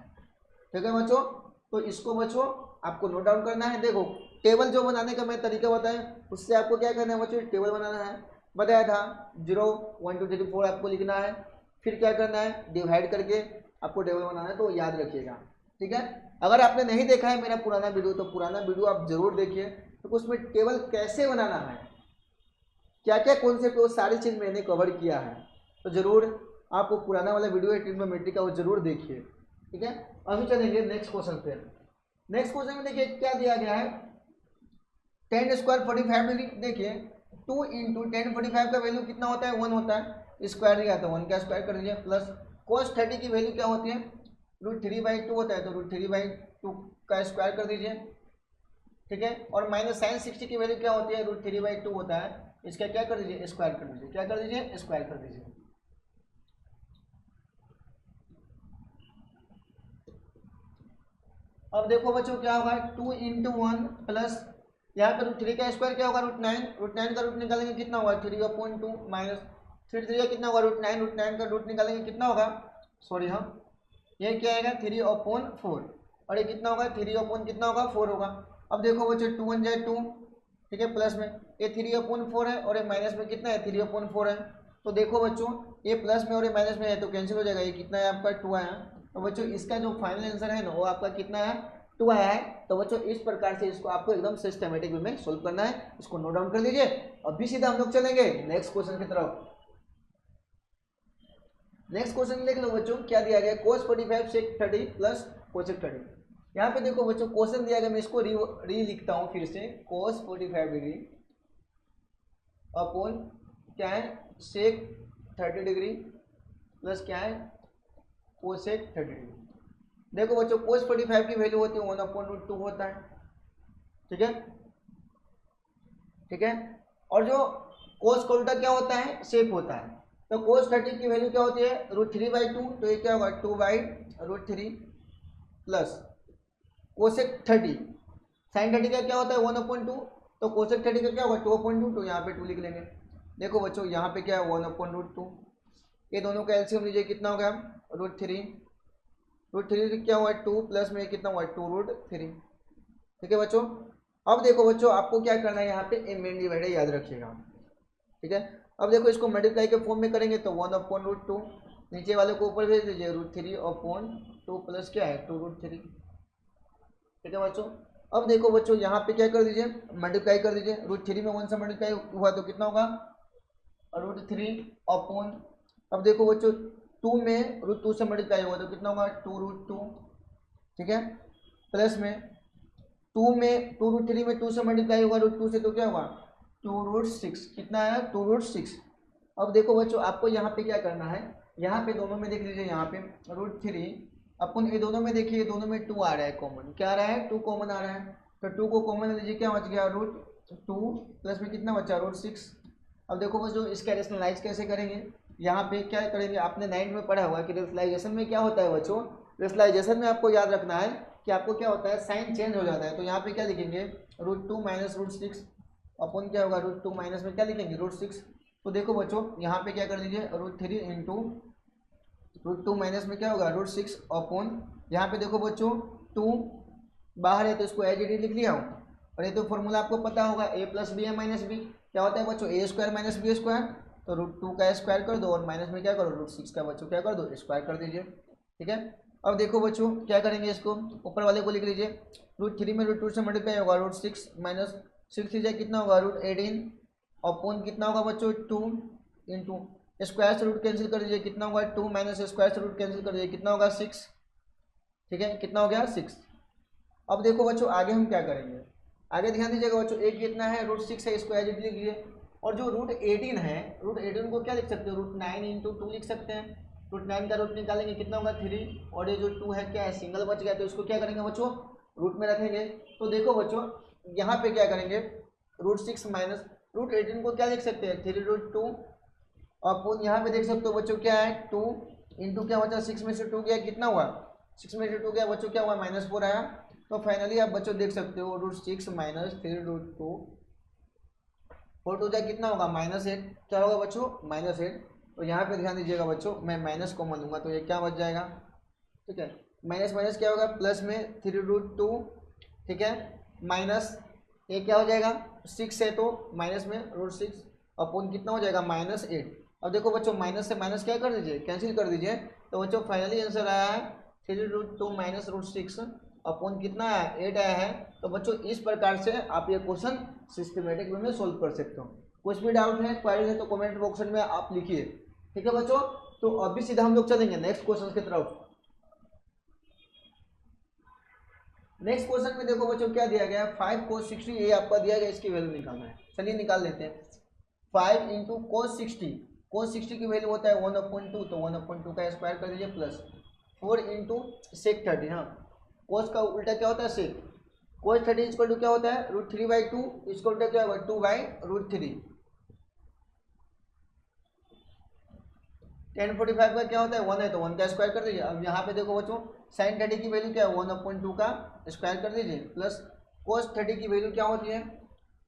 [SPEAKER 1] ठीक है बच्चों, तो इसको बच्चों आपको नोट डाउन करना है। देखो टेबल जो बनाने का मैं तरीका बताया उससे आपको क्या करना है बच्चों टेबल बनाना है, बताया था 0 1 2 3 4 आपको लिखना है, फिर क्या करना है डिवाइड करके आपको टेबल बनाना है, तो याद रखिएगा। ठीक है, अगर आपने नहीं देखा है मेरा पुराना वीडियो तो पुराना वीडियो आप जरूर देखिए, तो उसमें टेबल कैसे बनाना है क्या क्या कॉन्सेप्ट वो सारी चीज़ मैंने कवर किया है, तो जरूर आपको पुराना वाला वीडियो है ट्रिग्नोमेट्री का वो जरूर देखिए। ठीक है, अभी चलेंगे नेक्स्ट क्वेश्चन पे। नेक्स्ट क्वेश्चन में देखिए क्या दिया गया है 10 स्क्वायर 45 देखिए 2 इंटू 10 45 का वैल्यू कितना होता है 1 होता है, स्क्वायर दिया था 1 का स्क्वायर कर दीजिए, प्लस कोस 30 की वैल्यू क्या होती है रूट 3/2 होता है, तो रूट 3/2 का स्क्वायर कर दीजिए। ठीक है, और माइनस साइन 60 की वैल्यू क्या होती है रूट 3/2 होता है, इसका क्या कर दीजिए स्क्वायर कर दीजिए, क्या कर दीजिए स्क्वायर कर दीजिए। अब देखो बच्चों क्या होगा 2 इंटू 1 प्लस यहाँ पे रूट 3 का स्क्वायर क्या होगा रूट 9 का रूट निकालेंगे कितना होगा 3/2 माइनस 3 3 कितना होगा रूट 9 का रूट निकालेंगे कितना होगा सॉरी हाँ, ये क्या आएगा 3/4 और ये कितना होगा 3/, कितना होगा 4 होगा। अब देखो बच्चों 2 1 जाए 2, ठीक है, प्लस में ये 3/4 है और ये माइनस में कितना है 3/4 है। तो देखो बच्चों ये प्लस में और ये माइनस में है तो कैंसिल हो जाएगा, ये कितना है आपका 2 आया। तो बच्चों इसका जो फाइनल आंसर है ना वो आपका कितना है 2 आया है। तो बच्चों इस प्रकार से इसको आपको एकदम सिस्टमेटिक वे में सोल्व करना है, इसको नोट डाउन कर लीजिए। अभी सीधा हम लोग चलेंगे नेक्स्ट क्वेश्चन की तरफ। नेक्स्ट क्वेश्चन देख लो बच्चों क्या दिया गया, cos 45 sec 30 प्लस cosec 30। यहाँ पे देखो बच्चों क्वेश्चन दिया गया, मैं इसको री लिखता हूँ फिर से, cos 45 डिग्री अपॉन क्या है sec 30 डिग्री प्लस क्या है cosec 30 डिग्री। देखो बच्चों cos 45 की वैल्यू होती है 1/√2 होता है, ठीक है, ठीक है। और जो cos का उल्टा क्या होता है sec होता है। तो cos 30 की वैल्यू क्या होती है √3/2, तो ये क्या होगा 2/√3 प्लस cosec 30, sin 30 का क्या होता है 1/2, तो cosec 30 का क्या होगा 2/2, तो यहाँ पे 2 लिख लेंगे। देखो बच्चों यहाँ पे क्या है 1/2, ये दोनों का एलसीएम लीजिए कितना हो गया √3 क्या हुआ 2 प्लस में कितना हुआ 2√3, ठीक है बच्चों। अब देखो बच्चों आपको क्या करना है यहाँ पे ए मेन डिवाइडर याद रखिएगा, ठीक है। अब देखो इसको मल्टीप्लाई के फॉर्म में करेंगे तो 1/√2, नीचे वाले को ऊपर भेज दीजिए √3/2 प्लस क्या है 2√3, ठीक है बच्चों। अब देखो बच्चों यहाँ पे क्या कर दीजिए मल्टीप्लाई कर दीजिए, √3 में 1 से मल्टीप्लाई हुआ तो कितना होगा √3/, अब देखो बच्चों 2 में √2 से मल्टीप्लाई हुआ तो कितना होगा 2√2, ठीक है, प्लस में 2 में 2√3 में 2 से मल्टीप्लाई होगा √2 से तो क्या होगा 2√6, कितना है 2√6। अब देखो बच्चों आपको यहाँ पे क्या करना है, यहाँ पे दोनों में देख लीजिए, यहाँ पे √3 अपन ये दोनों में देखिए दोनों में 2 आ रहा है कॉमन, क्या आ रहा है 2 कॉमन आ रहा है, तो 2 को कॉमन लीजिए क्या बच गया √2 प्लस में कितना बचा √6। अब देखो बच्चों इसका रेशनलाइज कैसे करेंगे, यहाँ पे क्या करेंगे, आपने 9th में पढ़ा हुआ कि रेशनलाइजेशन में क्या होता है बच्चों, रेशनलाइजेशन में आपको याद रखना है कि आपको क्या होता है साइन चेंज हो जाता है। तो यहाँ पे क्या लिखेंगे √2 माइनस √6 अपन क्या होगा √2 माइनस में क्या लिखेंगे √6। तो देखो बच्चों यहाँ पे क्या कर दीजिए √3 इंटू √2 माइनस में क्या होगा √6 अपॉन, यहाँ पे देखो बच्चों 2 बाहर है तो इसको एज इट इज लिख लिया हूँ। और ये तो फॉर्मूला आपको पता होगा a प्लस बी है माइनस बी, क्या होता है बच्चों a square minus B square, तो √2 का स्क्वायर कर दो और माइनस में क्या करो √6 का बच्चों क्या कर दो स्क्वायर कर दीजिए, ठीक है। अब देखो बच्चों क्या करेंगे, इसको ऊपर वाले को लिख लीजिए, √3 में √2 से मल्टीप्लाई होगा √6 माइनस 6 लीजिए कितना होगा √18 अपॉन कितना होगा बच्चों 2 इंटू स्क्वायर से रूट कैंसिल कर दीजिए कितना होगा 2 माइनस स्क्वायर से रूट कैंसिल कर दीजिए कितना होगा 6, ठीक है, कितना हो गया 6। अब देखो बच्चों आगे हम क्या करेंगे, आगे ध्यान दीजिएगा बच्चों एक कितना है √6 है, इसको एज इट लिख लीजिए। और जो √18 है √18 को क्या लिख सकते हो √9 इंटू 2 लिख सकते हैं, √9 का रूट निकालेंगे कितना होगा 3, और ये जो 2 है क्या है सिंगल बच गया तो इसको क्या करेंगे बच्चों रूट में रखेंगे। तो देखो बच्चों यहाँ पे क्या करेंगे √6 माइनस √18 को क्या लिख सकते हैं 3√2 अपन यहाँ पे देख सकते हो बच्चों क्या है 2 इंटू क्या बचा 6 में से 2 गया कितना हुआ 6 में से 2 गया बच्चों क्या हुआ -4 आया। तो फाइनली आप बच्चों देख सकते हो √6 माइनस 3√2 4 टू जाए कितना होगा -8, क्या होगा बच्चों -8। तो यहाँ पे ध्यान दीजिएगा बच्चों मैं माइनस कॉमन लूँगा तो ये क्या बच जाएगा, ठीक है, माइनस माइनस क्या होगा प्लस में 3√2, ठीक है, माइनस ये क्या हो जाएगा 6 है तो माइनस में √6 अपॉन कितना हो जाएगा -8। अब देखो बच्चों माइनस से माइनस क्या कर दीजिए कैंसिल कर दीजिए, तो बच्चों फाइनली आंसर आया है 3√2 माइनस √6 अपॉन कितना आया 8 आया है। तो बच्चों इस प्रकार से आप ये क्वेश्चन सिस्टमेटिक वे में सोल्व कर सकते हो। कुछ भी डाउट है क्वेरी है तो कमेंट बॉक्स में आप लिखिए, ठीक है बच्चों। तो अभी सीधा हम लोग चलेंगे नेक्स्ट क्वेश्चन की तरफ। नेक्स्ट क्वेश्चन में देखो बच्चों क्या दिया गया है 5 cos 60 ये आपका दिया गया, इसकी वैल्यू निकालना है, चलिए निकाल लेते हैं। 5 इंटू cos 60 की वैल्यू होता है 1/2, तो 1/2 का स्क्वायर कर दीजिए प्लस 4 इंटू sec 30, हाँ cos का उल्टा क्या होता है sec, cos 30 इक्वल टू क्या होता है √3/2, इसका उल्टा क्या होगा 2/√3। 1045 का क्या होता है 1 है तो 1 का स्क्वायर कर दीजिए। अब यहाँ पे देखो बच्चों sin 30 की वैल्यू क्या है 1/2 का स्क्वायर कर दीजिए प्लस cos 30 की वैल्यू क्या होती है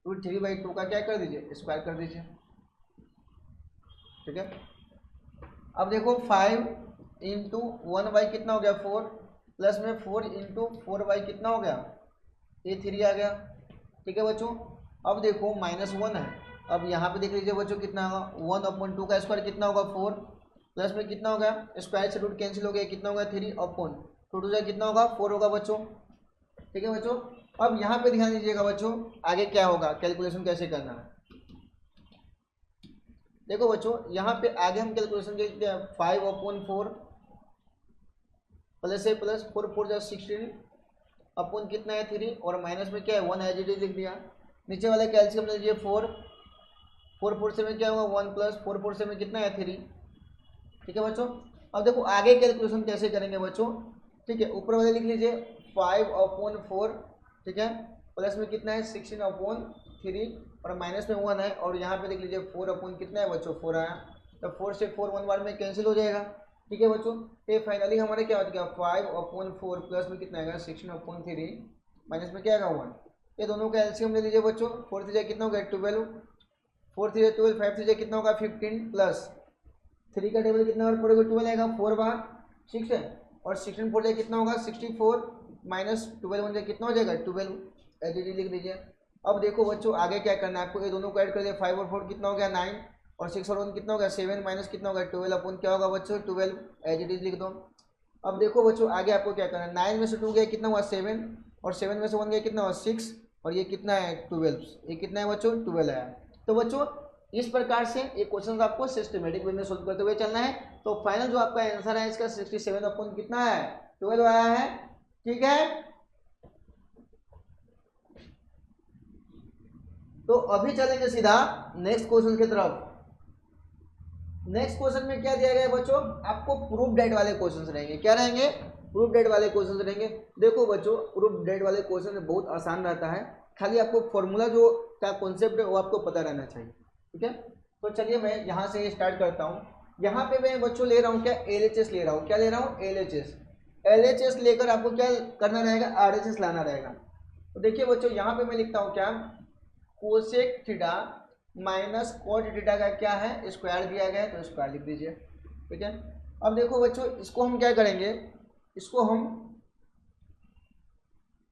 [SPEAKER 1] √3/2 का क्या कर दीजिए स्क्वायर कर दीजिए, ठीक है। अब देखो 5 इंटू 1/, कितना हो गया 4, प्लस में 4 इंटू 4/, कितना हो गया ये 3 आ गया। ठीक है बच्चों, अब देखो -1 है, अब यहाँ पे देख लीजिए बच्चों कितना होगा 1/2 का स्क्वायर कितना होगा 4, प्लस में कितना होगा स्क्वायर से रूट कैंसिल हो गया, कितना होगा 3/2 टू जाए कितना होगा 4 होगा बच्चों। ठीक है बच्चों, अब यहाँ पे ध्यान दीजिएगा बच्चों आगे क्या होगा, कैलकुलेशन कैसे करना है। देखो बच्चों यहाँ पे आगे हम कैलकुलेशन देखते हैं 5/4 प्लस है प्लस 4 4 जा 16 अपन कितना है 3 और माइनस में क्या है 1 एज इट इज लिख दिया। नीचे वाले कैल्शियम ले लीजिए 4 4 4 से में क्या होगा 1 प्लस 4 4 से में कितना है 3। ठीक है बच्चों, अब देखो आगे कैलकुलेशन कैसे करेंगे बच्चों। ठीक है, ऊपर वाले लिख लीजिए 5/4, ठीक है, प्लस में कितना है 16/3 और माइनस में 1 है, और यहाँ पे देख लीजिए 4 कितना है बच्चों 4 आया, तो 4 से 4 1 बार में कैंसिल हो जाएगा। ठीक है बच्चों, ये फाइनली हमारे क्या हो गया 5/4 प्लस में कितना आएगा 16/3 माइनस में क्या आएगा 1। ये दोनों का एलसीएम ले लीजिए बच्चों, 4 3 कितना हो गया 12, 4 3 12, 5 3 कितना होगा 15 प्लस 3 का टेबल कितना और पड़ेगा 12 आएगा 4 बार 6 है, और 16 4 जाए कितना होगा 64 माइनस 12 1 जाए कितना हो जाएगा 12, एलजीडी लिख दीजिए। अब देखो बच्चों आगे क्या करना है आपको, ये दोनों को ऐड कर दिया 5 और 4 कितना हो गया 9 और 6 और 1 कितना हो गया 7 माइनस कितना होगा 12 अपन क्या होगा बच्चों 12, एलजीडी लिख दो। अब देखो बच्चों आगे आपको क्या करना है, 9 में से 2 गया कितना हुआ 7 और 7 में से 1 गया कितना हुआ 6 और ये कितना है 12, ये कितना है बच्चों 12 आया। तो बच्चों इस प्रकार से ये क्वेश्चन आपको सिस्टमेटिक वे में सोल्व करते हुए चलना है। तो फाइनल जो आपका आंसर है इसका 67 अपन कितना है 12 आया है। ठीक है, तो अभी चलेंगे सीधा नेक्स्ट क्वेश्चन की तरफ। नेक्स्ट क्वेश्चन में क्या दिया गया है बच्चों, आपको प्रूफ डेट वाले क्वेश्चंस रहेंगे। क्या रहेंगे, प्रूफ डेट वाले क्वेश्चंस रहेंगे। देखो बच्चों प्रूफ डेट वाले क्वेश्चन बहुत आसान रहता है, खाली आपको फॉर्मूला जो क्या कॉन्सेप्ट है वो आपको पता रहना चाहिए। ठीक है, तो चलिए मैं यहाँ से स्टार्ट करता हूँ। यहाँ पे मैं बच्चों ले रहा हूँ क्या एलएचएस ले रहा हूँ, क्या ले रहा हूँ एलएचएस। एलएचएस लेकर आपको क्या करना रहेगा आरएचएस लाना रहेगा। तो देखिए बच्चों यहाँ पे मैं लिखता हूँ क्या cosec theta minus cot theta का क्या है स्क्वायर दिया गया है, तो स्क्वायर लिख दीजिए। ठीक है, अब देखो बच्चों इसको हम क्या करेंगे, इसको हम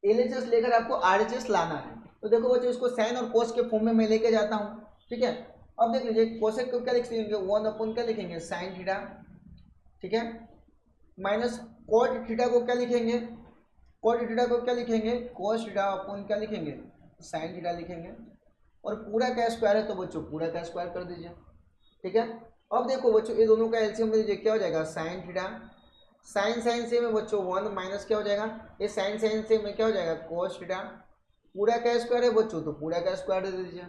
[SPEAKER 1] एलएचएस लेकर आपको आरएचएस लाना है। तो देखो बच्चों इसको साइन और कोस के फॉर्म में मैं लेके जाता हूँ। ठीक है, अब देख लीजिए कोसेक को क्या लिख लेंगे 1 क्या लिखेंगे साइन थीटा। ठीक है, माइनस कोट थीटा को क्या लिखेंगे, कोट थीटा को क्या लिखेंगे कोस थीटा अपन क्या लिखेंगे साइन थीटा लिखेंगे, और पूरा का स्क्वायर है तो बच्चों पूरा का स्क्वायर कर दीजिए। ठीक है, अब देखो बच्चों ये दोनों का एलसीएम लीजिए क्या हो जाएगा साइन थीटा, साइन साइन से में बच्चों 1 माइनस क्या हो जाएगा ये साइन साइन से में क्या हो जाएगा कोस थीटा, पूरा का स्क्वायर है बच्चों तो पूरा का स्क्वायर दे दीजिए।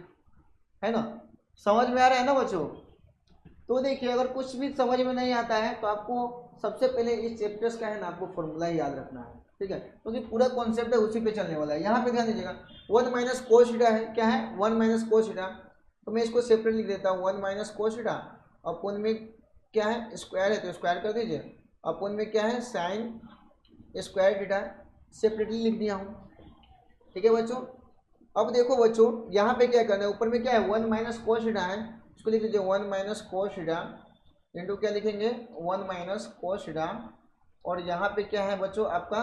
[SPEAKER 1] है ना, समझ में आ रहा है ना बच्चों। तो देखिए अगर कुछ भी समझ में नहीं आता है तो आपको सबसे पहले इस चैप्टर्स का है ना आपको फॉर्मूला ही याद रखना है। ठीक है, क्योंकि पूरा कॉन्सेप्ट है उसी पे चलने वाला है। यहाँ पे ध्यान दीजिएगा 1 माइनस कोस थीटा है, क्या है 1 माइनस कोस थीटा, तो मैं इसको सेपरेट लिख देता हूँ 1 माइनस कोस थीटा, अपन में क्या है स्क्वायर है तो स्क्वायर कर दीजिए, अपन में क्या है साइन स्क्वायर थीटा सेपरेटली लिख दिया हूँ। ठीक है बच्चों, अब देखो बच्चों यहाँ पे क्या करना है, ऊपर में क्या है 1 माइनस कोस थीटा है, इसको लिख लीजिए 1 माइनस कोस थीटा इंटू क्या लिखेंगे 1 माइनस कोस थीटा, और यहाँ पे क्या है बच्चों आपका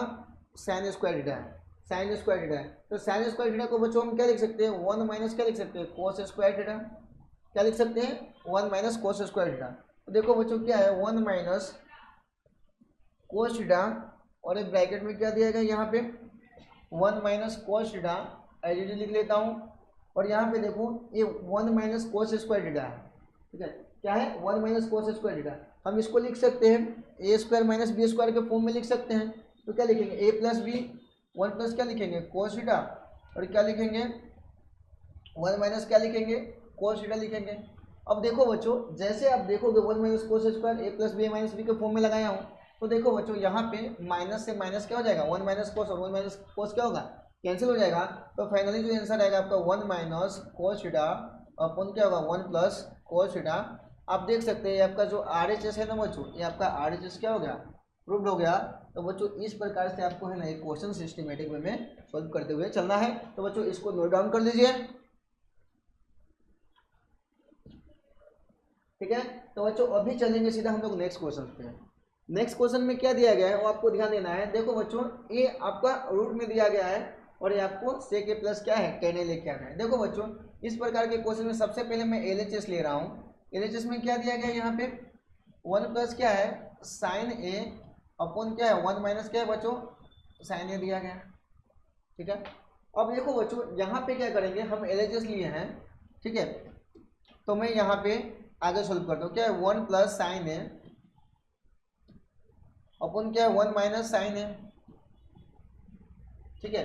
[SPEAKER 1] साइन स्क्वायर थीटा है, साइन स्क्वायर थीटा है। तो साइन स्क्वायर थीटा को बच्चों हम क्या लिख सकते हैं 1 माइनस क्या लिख सकते हैं कोस स्क्वायर थीटा, क्या लिख सकते हैं 1 माइनस कोस स्क्वायर थीटा। तो देखो बच्चों क्या है 1 माइनस कोस थीटा, और एक ब्रैकेट में क्या दिया गया यहाँ पे 1 माइनस कोस थीटा एलजीडी लिख लेता हूँ, और यहाँ पे देखो ये 1 माइनस कोस स्क्वायर थीटा है। ठीक है, क्या है 1 माइनस कोस स्क्वायर थीटा, हम इसको लिख सकते हैं ए स्क्वायर माइनस बी स्क्वायर के फॉर्म में लिख सकते हैं। तो क्या लिखेंगे ए प्लस बी 1 प्लस क्या लिखेंगे कोस थीटा, और क्या लिखेंगे 1 माइनस क्या लिखेंगे कोस थीटा लिखेंगे। अब देखो बच्चों जैसे आप देखोगे 1 minus cos square A plus B minus B के फॉर्म में लगाया हूँ, तो देखो बच्चों यहाँ पे माइनस से माइनस क्या हो जाएगा 1 माइनस कोस, और 1 माइनस कोस क्या होगा कैंसिल हो जाएगा। तो फाइनली जो आंसर आएगा आपका 1 माइनस कोस थीटा अपन क्या होगा 1 प्लस कोस थीटा। आप देख सकते हैं आपका जो आरएचएस है ना बच्चों, ये आपका आरएचएस क्या हो गया प्रूव्ड हो गया। तो बच्चों इस प्रकार से आपको है ना एक क्वेश्चन सिस्टमेटिक वे में सॉल्व करते हुए चलना है। तो बच्चों इसको नोट डाउन कर लीजिए। ठीक है, तो बच्चों अभी चलेंगे सीधा हम लोग नेक्स्ट क्वेश्चन पे। नेक्स्ट क्वेश्चन में क्या दिया गया है वो आपको ध्यान देना है। देखो बच्चों, ये आपका रूट में दिया गया है और ये आपको sec a प्लस क्या है tan a लेके आना है। देखो बच्चों, इस प्रकार के क्वेश्चन में सबसे पहले मैं LHS ले रहा हूँ। LHS में क्या दिया गया है, यहाँ पे 1 प्लस क्या है sin a अपॉन क्या है 1 माइनस क्या है बच्चों sin a दिया गया है। ठीक है, अब देखो बच्चों, यहाँ पे क्या करेंगे, हम LHS लिए हैं, ठीक है, तो मैं यहाँ पे आगे सोल्व करता हूँ। क्या है 1 प्लस sin a अपन क्या है 1 माइनस साइन है। ठीक है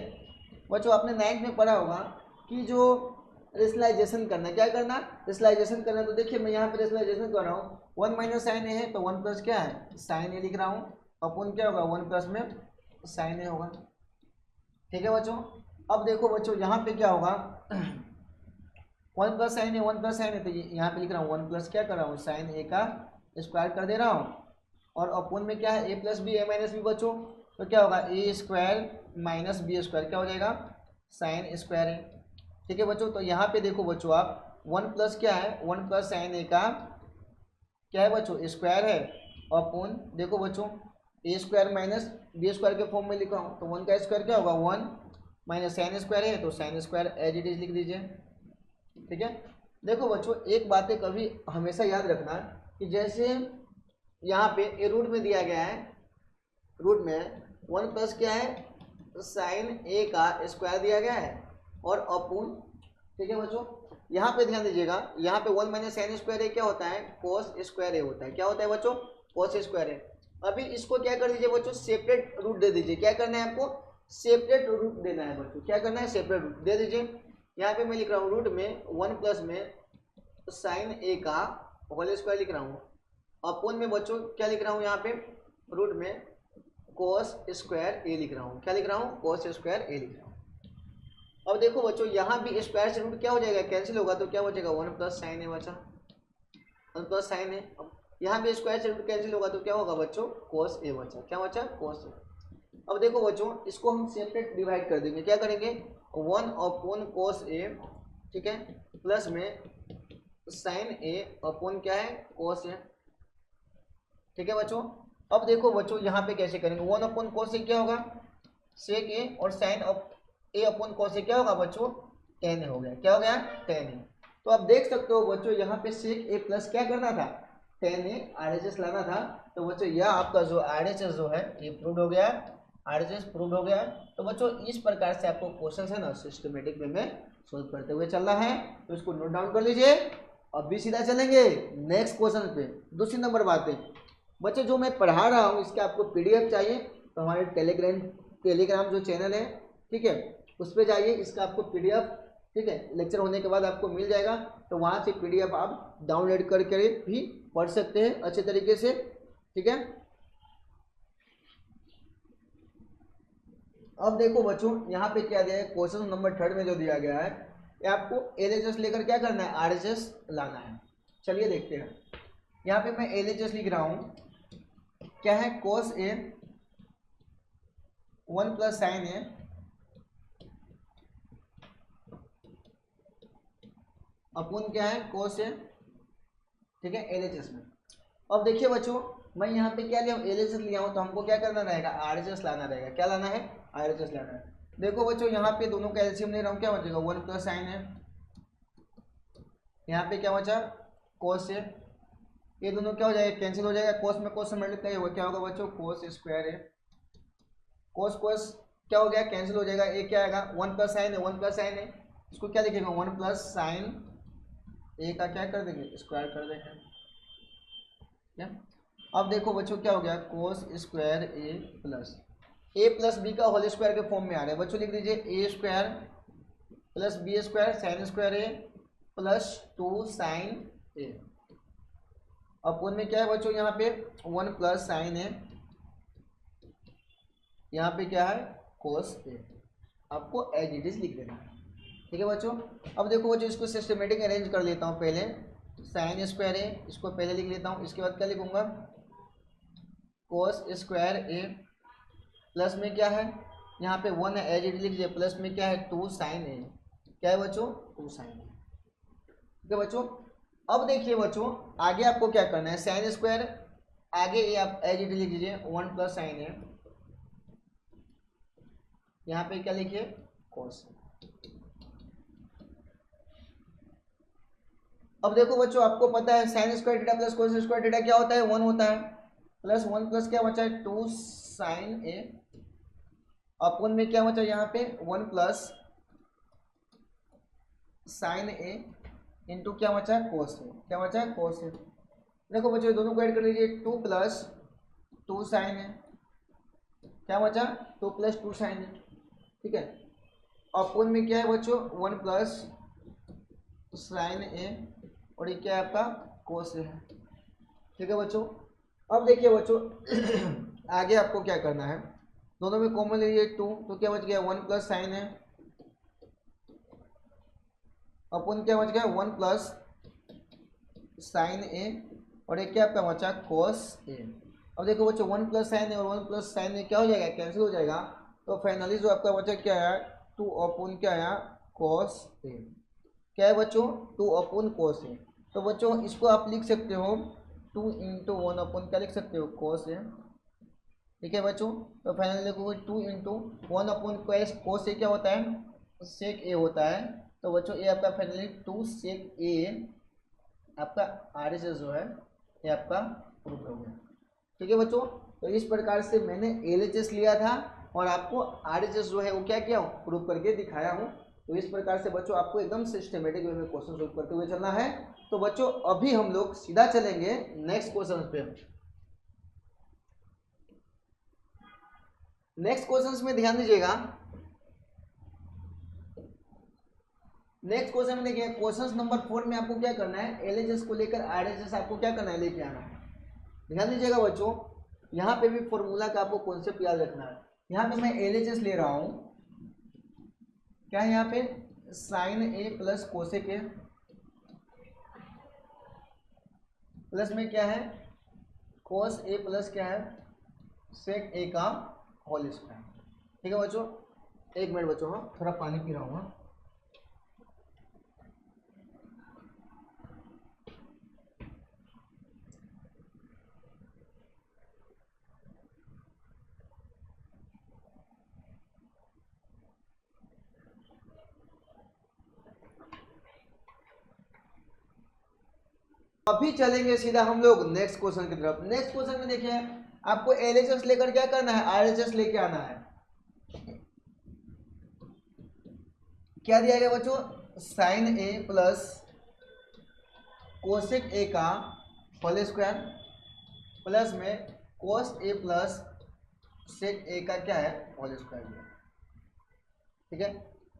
[SPEAKER 1] बच्चों, आपने 9th में पढ़ा होगा कि जो रेशनलाइजेशन करना, क्या करना, रेशनलाइजेशन करना। तो देखिए मैं यहाँ पे रेशनलाइजेशन कर रहा हूँ, 1 माइनस साइन ए है तो 1 प्लस क्या है साइन ए लिख रहा हूँ, अपन क्या होगा 1 प्लस में साइन ए होगा। ठीक है बच्चों, अब देखो बच्चों यहाँ पे क्या होगा 1 प्लस साइन ए 1 प्लस साइन ए, तो यहाँ पे लिख रहा हूँ 1 प्लस क्या कर रहा हूँ साइन ए का स्क्वायर कर दे रहा हूँ, और अपोन में क्या है ए प्लस बी ए माइनस बी बच्चों, तो क्या होगा ए स्क्वायर माइनस बी स्क्वायर क्या हो जाएगा साइन स्क्वायर है। ठीक है बच्चों, तो यहाँ पे देखो बच्चों आप 1 प्लस क्या है 1 प्लस साइन ए का क्या है बच्चों स्क्वायर है, अपोन देखो बच्चों ए स्क्वायर माइनस बी स्क्वायर के फॉर्म में लिखा हूँ, तो 1 का स्क्वायर क्या होगा 1 माइनस साइन स्क्वायर है तो sine square as it is लिख दीजिए। ठीक है, देखो बच्चों एक बात है कभी हमेशा याद रखना कि जैसे यहाँ पे ए रूट में दिया गया है, रूट में 1 प्लस क्या है साइन ए का स्क्वायर दिया गया है और अपूर्ण। ठीक है बच्चों, यहाँ पे ध्यान दीजिएगा, यहाँ पे 1 माइनस साइन स्क्वायर ए क्या होता है कोस स्क्वायर ए होता है। क्या होता है बच्चों कोस स्क्वायर ए। अभी इसको क्या कर दीजिए बच्चों सेपरेट रूट दे दीजिए। क्या करना है आपको सेपरेट रूट देना है बच्चों, क्या करना है सेपरेट रूट दे दीजिए। यहाँ पे मैं लिख रहा हूँ रूट में 1 प्लस में साइन ए का होल स्क्वायर लिख रहा हूँ, अपोन में बच्चों क्या लिख रहा हूँ यहाँ पे रूट में कोस स्क्वायर ए लिख रहा हूँ। क्या लिख रहा हूँ कोस स्क्वायर ए लिख रहा हूँ। अब देखो बच्चों यहाँ भी स्क्वायर से रूट क्या हो जाएगा कैंसिल होगा, तो क्या हो जाएगा 1 प्लस साइन ए बचा 1 प्लस साइन ए। यहाँ भी स्क्वायर से रूट कैंसिल होगा तो क्या होगा बच्चों कोस ए बचा, क्या बचा कोस ए। अब देखो बच्चों इसको हम सेपरेट डिवाइड कर देंगे, क्या करेंगे 1 अपॉन कोस ए, ठीक है, प्लस में साइन ए अपॉन क्या है कोस ए। ठीक है बच्चों, अब देखो बच्चों यहाँ पे कैसे करेंगे 1 अपॉन कोस ए क्या होगा सेक ए और साइन ए अपॉन कोस ए क्या होगा बच्चों टेन ए हो गया। क्या हो गया टेन ए। तो आप देख सकते हो बच्चों यहाँ पे सेक ए प्लस क्या करना था टेन ए RHS लाना था। तो बच्चों यह आपका जो RHS जो है ये प्रूव हो गया, RHS प्रूव हो गया। तो बच्चों इस प्रकार से आपको क्वेश्चन है ना सिस्टमेटिक वे में सोल्व करते हुए चलना है, तो इसको नोट डाउन कर लीजिए। अब भी सीधा चलेंगे नेक्स्ट क्वेश्चन पे। दूसरी नंबर बात है बच्चों जो मैं पढ़ा रहा हूँ इसके आपको PDF चाहिए तो हमारे टेलीग्राम जो चैनल है ठीक है उस पर जाइए, इसका आपको PDF ठीक है लेक्चर होने के बाद आपको मिल जाएगा, तो वहाँ से PDF आप डाउनलोड करके भी पढ़ सकते हैं अच्छे तरीके से। ठीक है, अब देखो बच्चों यहाँ पे क्या दिया है क्वेश्चन नंबर 3 में जो दिया गया है ये आपको LHS लेकर क्या करना है RHS लाना है। चलिए देखते हैं, यहाँ पे मैं LHS लिख रहा हूँ, क्या है कोस ए 1 प्लस साइन ए अपून क्या है कोस ए, ठीक है LHS में। अब देखिए बच्चों मैं यहाँ पे क्या लिया हूँ LHS लिया हूँ, तो हमको क्या करना रहेगा RHS लाना रहेगा। क्या लाना है RHS लाना है। देखो बच्चों यहाँ पे दोनों का एलसीएम ले रहा हूँ, क्या बचेगा 1 प्लस साइन है, यहाँ पे क्या बचा कोस है, ये दोनों क्या हो जाएगा कैंसिल हो जाएगा, कोस में कोस से मल्टीप्लाई होगा क्या होगा बच्चों कोस स्क्वायर है, कोस कोस क्या हो गया कैंसिल हो जाएगा, ये क्या आएगा 1 प्लस साइन है 1 प्लस साइन है, इसको क्या लिखेगा 1 प्लस साइन ए का क्या कर देंगे स्क्वायर कर देंगे। क्या अब देखो बच्चों क्या हो गया cos square A plus B का होल स्क्वायर के फॉर्म में आ रहा है बच्चों, लिख दीजिए A square plus B square sine square A plus 2 sine A. Upon में क्या है बच्चों यहाँ पे 1 प्लस साइन ए, यहाँ पे क्या है कोस ए, आपको एज इट इज लिख देना है। ठीक है बच्चों, अब देखो बच्चों इसको सिस्टमेटिक अरेंज कर लेता हूँ। पहले साइन स्क्वायर ए इसको पहले लिख लेता हूँ, इसके बाद क्या लिखूंगा कोस स्क्वायर ए प्लस में क्या है यहाँ पे 1 है एज इट लिख लीजिए, प्लस में क्या है 2 साइन ए, क्या है बच्चों 2 साइन ए। ठीक है बच्चों, अब देखिए बच्चों आगे आपको क्या करना है साइन स्क्वायर आगे ये आप एज इट लिख दीजिए 1 प्लस साइन ए, यहाँ पे क्या लिखिए कोस। अब देखो बच्चों, आपको पता है sign square theta plus cos square theta क्या होता है, 1 होता है, प्लस 1 प्लस क्या बचा है 2 साइन ए, अपन में क्या बचा यहाँ पे 1 प्लस साइन ए इंटू क्या बचा है कोस ए, क्या बचा है कोस ए। देखो बच्चों दोनों को ऐड कर लीजिए, 2 प्लस 2 साइन ए, क्या बचा 2 प्लस 2 साइन ए, ठीक है। अपन में क्या है बच्चों 1 प्लस साइन ए और ये क्या है आपका कोस ए है, ठीक है बच्चों। अब देखिए बच्चों आगे आपको क्या करना है, दोनों में कॉमन लीजिए 2, तो क्या बच गया 1 प्लस साइन है, अपन क्या बच गया 1 प्लस साइन ए और एक क्या आपका बचा कोस ए। अब देखो बच्चों 1 प्लस साइन ए और 1 प्लस साइन ए क्या हो जाएगा, कैंसिल हो जाएगा, तो फाइनली जो आपका बचा क्या है 2 अपन क्या है कोस ए, क्या है बच्चों 2 अपन कोस ए। तो बच्चों इसको आप लिख सकते हो 2 इंटू 1 अपन क्या लिख सकते हो कोस ए, ठीक है बच्चों। तो फाइनली देखो 2 इंटू 1 अपन कोस ए क्या होता है सेक ए होता है, तो बच्चों ये आपका फाइनली 2 सेक ए आपका आर एच एस जो है ये आपका प्रूफ हो गया, ठीक है बच्चों। तो इस प्रकार से मैंने एल एच एस लिया था और आपको आर एच एस जो है वो क्या किया हूँ प्रूफ करके दिखाया हूँ। तो इस प्रकार से बच्चों आपको एकदम सिस्टमेटिक वे में क्वेश्चन सोल्व करते हुए चलना है। तो बच्चों अभी हम लोग सीधा चलेंगे नेक्स्ट क्वेश्चन पे। नेक्स्ट क्वेश्चन में ध्यान दीजिएगा, नेक्स्ट क्वेश्चन में देखिए क्वेश्चन नंबर 4 में आपको क्या करना है एलएचएस को लेकर आरएचएस आपको क्या करना है लेके आना है। ध्यान दीजिएगा बच्चों, यहाँ पे भी फॉर्मूला का आपको कॉन्सेप्ट याद रखना है। यहाँ पे मैं एलएचएस ले रहा हूँ, क्या है यहाँ पे sine A plus cosec A plus में क्या है कोस ए प्लस क्या है सेक ए का होल स्क्वायर, ठीक है बच्चों। एक मिनट बच्चों, हाँ थोड़ा पानी पी रहा हूँ। हाँ अभी चलेंगे सीधा हम लोग नेक्स्ट क्वेश्चन की तरफ। नेक्स्ट क्वेश्चन में देखिए आपको एलएचएस लेकर क्या करना है आरएचएस लेके आना है। क्या दिया गया बच्चों sine A plus cosec A का होल स्क्वायर प्लस में कोस ए प्लस सेक ए का क्या है होल स्क्वायर दिया, ठीक है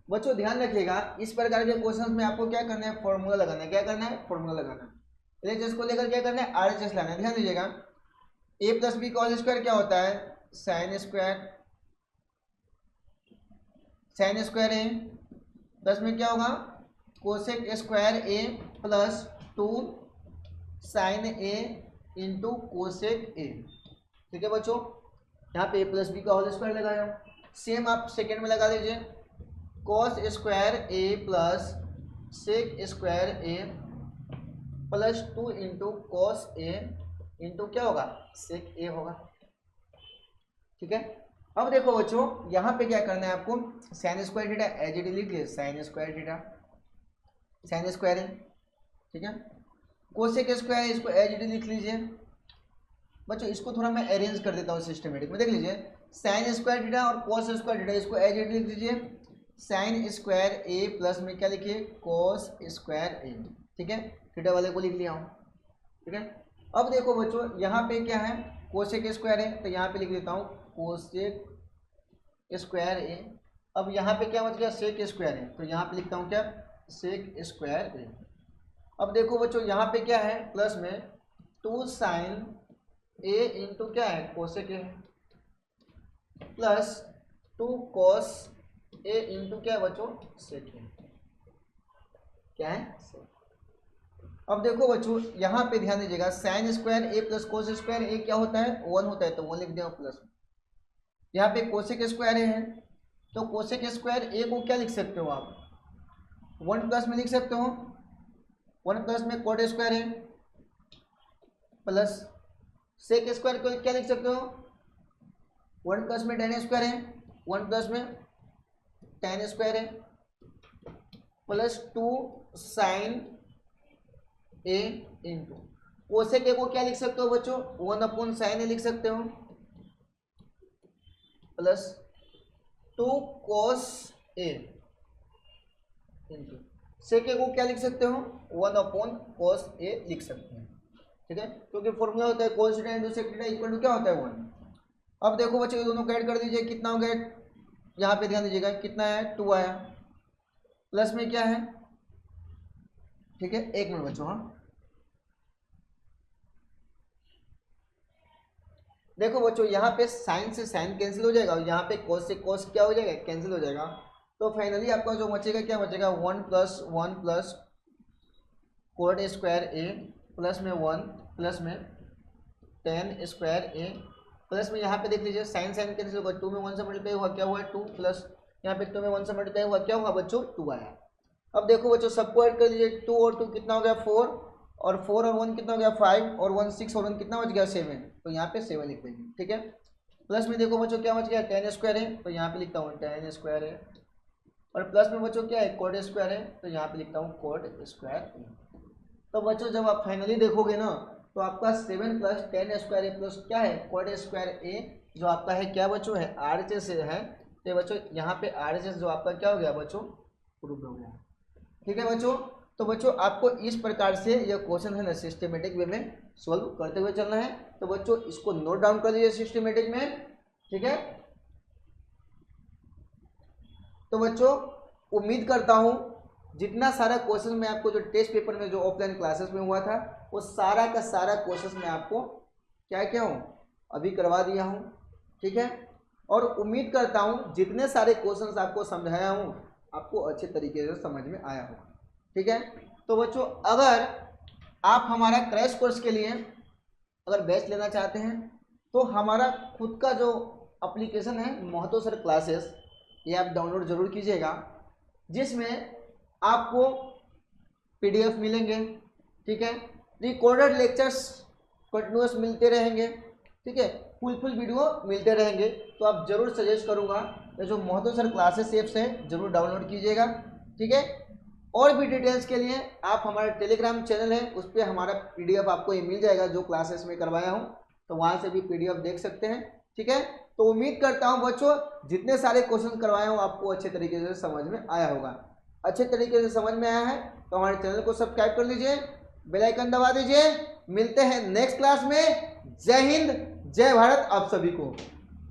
[SPEAKER 1] बच्चों। ध्यान रखिएगा इस प्रकार के क्वेश्चंस में आपको क्या करना है फॉर्मूला लगाना है, क्या करना है फॉर्मूला लगाना है। एलएचएस को लेकर क्या करना है आरएचएस लाना है। ध्यान दीजिएगा ए प्लस बी का होल स्क्वायर क्या होता है साइन स्क्वायर ए प्लस में क्या होगा cosec square A plus 2 sine A into cosec A, ठीक है बच्चों। यहाँ पे ए प्लस बी का होल स्क्वायर लगाया, सेम आप सेकेंड में लगा दीजिए cos square A plus sec square A plus 2 into cos A into क्या होगा सेक ए होगा, ठीक है। अब देखो बच्चों यहाँ पे क्या करना है आपको sine square theta as it is लिख लीजिए sine square theta sine square है, ठीक है। कोसेक स्क्वायर इसको एज इट इज लिख लीजिए बच्चों। इसको थोड़ा मैं अरेंज कर देता हूँ सिस्टमेटिक में, देख लीजिए साइन स्क्वायर थीटा और कॉस स्क्वायर थीटा इसको एज इट लिख दीजिए साइन स्क्वायर ए प्लस में क्या लिखिए कॉस स्क्वायर ए, ठीक है। थीटा वाले को लिख लिया हूँ, ठीक है। अब देखो बच्चों यहाँ पे क्या है कोसेक स्क्वायर है तो यहाँ पे लिख देता हूँ कोसेक स्क्वायर ए। अब यहाँ पे क्या बच गया सेक स्क्वायर है तो यहाँ पे लिखता हूँ क्या सेक स्क्वायर ए। अब देखो बच्चों यहाँ पे क्या है प्लस में 2 साइन ए इंटू क्या है cosec A plus 2 cos A into क्या है बच्चों सेक ए, क्या है सेक। अब देखो बच्चों यहाँ पे ध्यान दीजिएगा sign square A plus cos square ए क्या होता है 1 होता है तो 1 लिख दिया प्लस। यहाँ पे कोसेक स्क्वायर है तो कोसेक स्क्वायर ए को क्या लिख सकते हो आप 1 प्लस में लिख सकते हो, 1 प्लस में कोट स्क्वायर है प्लस सेक स्क्वायर को क्या लिख सकते हो, 1 प्लस में tan स्क्वायर है, 1 प्लस में tan स्क्वायर है plus 2 sine A into cosec A को क्या लिख सकते हो बच्चों, 1/sin ए लिख सकते हो प्लस 2 cos ए इंटू सेक ए को क्या लिख सकते हो, 1/cos ए लिख सकते हैं। ठीक है, क्योंकि फॉर्मूला होता है cos theta into sec theta equal to क्या होता है 1। अब देखो बच्चों ये दोनों को ऐड कर दीजिए, कितना हो गया, यहाँ पे ध्यान दीजिएगा कितना है 2 आया, प्लस में क्या है, ठीक है 1 मिनट बच्चों, हाँ देखो बच्चों यहाँ पे साइन से साइन कैंसिल हो जाएगा और यहाँ पे cos से cos क्या हो जाएगा, कैंसिल हो जाएगा। तो फाइनली आपका जो बचेगा क्या बचेगा, 1 plus coat square A plus में 1 प्लस में tan स्क्वायर ए प्लस में यहाँ पे देख लीजिए साइन साइन कैंसिल होगा, 2 में 1 से मल्टीप्लाई हुआ क्या हुआ 2 प्लस यहाँ पे 2 में 1 से मल्टीप्लाई हुआ क्या हुआ बच्चों 2 आया। अब देखो बच्चों सबको ऐड कर लीजिए, 2 और 2 कितना हो गया 4 और 4 और 1 कितना हो गया 5 और 1 6 और 1 कितना बच गया 7, तो यहाँ पे 7 लिख देंगे। ठीक है, प्लस में देखो बच्चों क्या बच गया tan स्क्वायर है, तो यहाँ पे लिखता हूँ tan स्क्वायर है और प्लस में बच्चों क्या है कोट स्क्वायर है, तो यहाँ पे लिखता हूँ कोट स्क्वायर। तो बच्चों जब आप फाइनली देखोगे ना तो आपका 7 plus tan square A plus क्या है कोट स्क्वायर ए जो आपका है क्या बच्चों है RHS है, तो बच्चों यहाँ पे RHS जो आपका क्या हो गया बच्चों प्रूफ हो गया। ठीक है बच्चों, तो बच्चों आपको इस प्रकार से यह क्वेश्चन है ना सिस्टमेटिक वे में सॉल्व करते हुए चलना है। तो बच्चों इसको नोट डाउन कर लीजिए सिस्टमेटिक में। ठीक है, तो बच्चों उम्मीद करता हूँ जितना सारा क्वेश्चन मैं आपको जो टेस्ट पेपर में जो ऑफलाइन क्लासेस में हुआ था वो सारा का सारा क्वेश्चन मैं आपको क्या क्या हूँ अभी करवा दिया हूँ। ठीक है, और उम्मीद करता हूँ जितने सारे क्वेश्चंस आपको समझाया हूँ आपको अच्छे तरीके से समझ में आया होगा। ठीक है, तो बच्चों अगर आप हमारा क्रैश कोर्स के लिए अगर बैच लेना चाहते हैं तो हमारा खुद का जो एप्लीकेशन है महतो सर क्लासेस ये आप डाउनलोड जरूर कीजिएगा, जिसमें आपको PDF मिलेंगे। ठीक है, रिकॉर्डेड लेक्चर्स कंटिन्यूअस मिलते रहेंगे। ठीक है, फुल वीडियो मिलते रहेंगे। तो आप जरूर सजेस्ट करूंगा ये जो महतो सर क्लासेस ऐप्स हैं जरूर डाउनलोड कीजिएगा। ठीक है, और भी डिटेल्स के लिए आप हमारा टेलीग्राम चैनल है उस पर हमारा PDF आपको ये मिल जाएगा जो क्लासेस में करवाया हूँ, तो वहाँ से भी PDF देख सकते हैं। ठीक है, तो उम्मीद करता हूँ बच्चों जितने सारे क्वेश्चन करवाए हूँ आपको अच्छे तरीके से समझ में आया होगा। अच्छे तरीके से समझ में आया है तो हमारे चैनल को सब्सक्राइब कर लीजिए, बेल आइकन दबा दीजिए। मिलते हैं नेक्स्ट क्लास में। जय हिंद, जय भारत आप सभी को।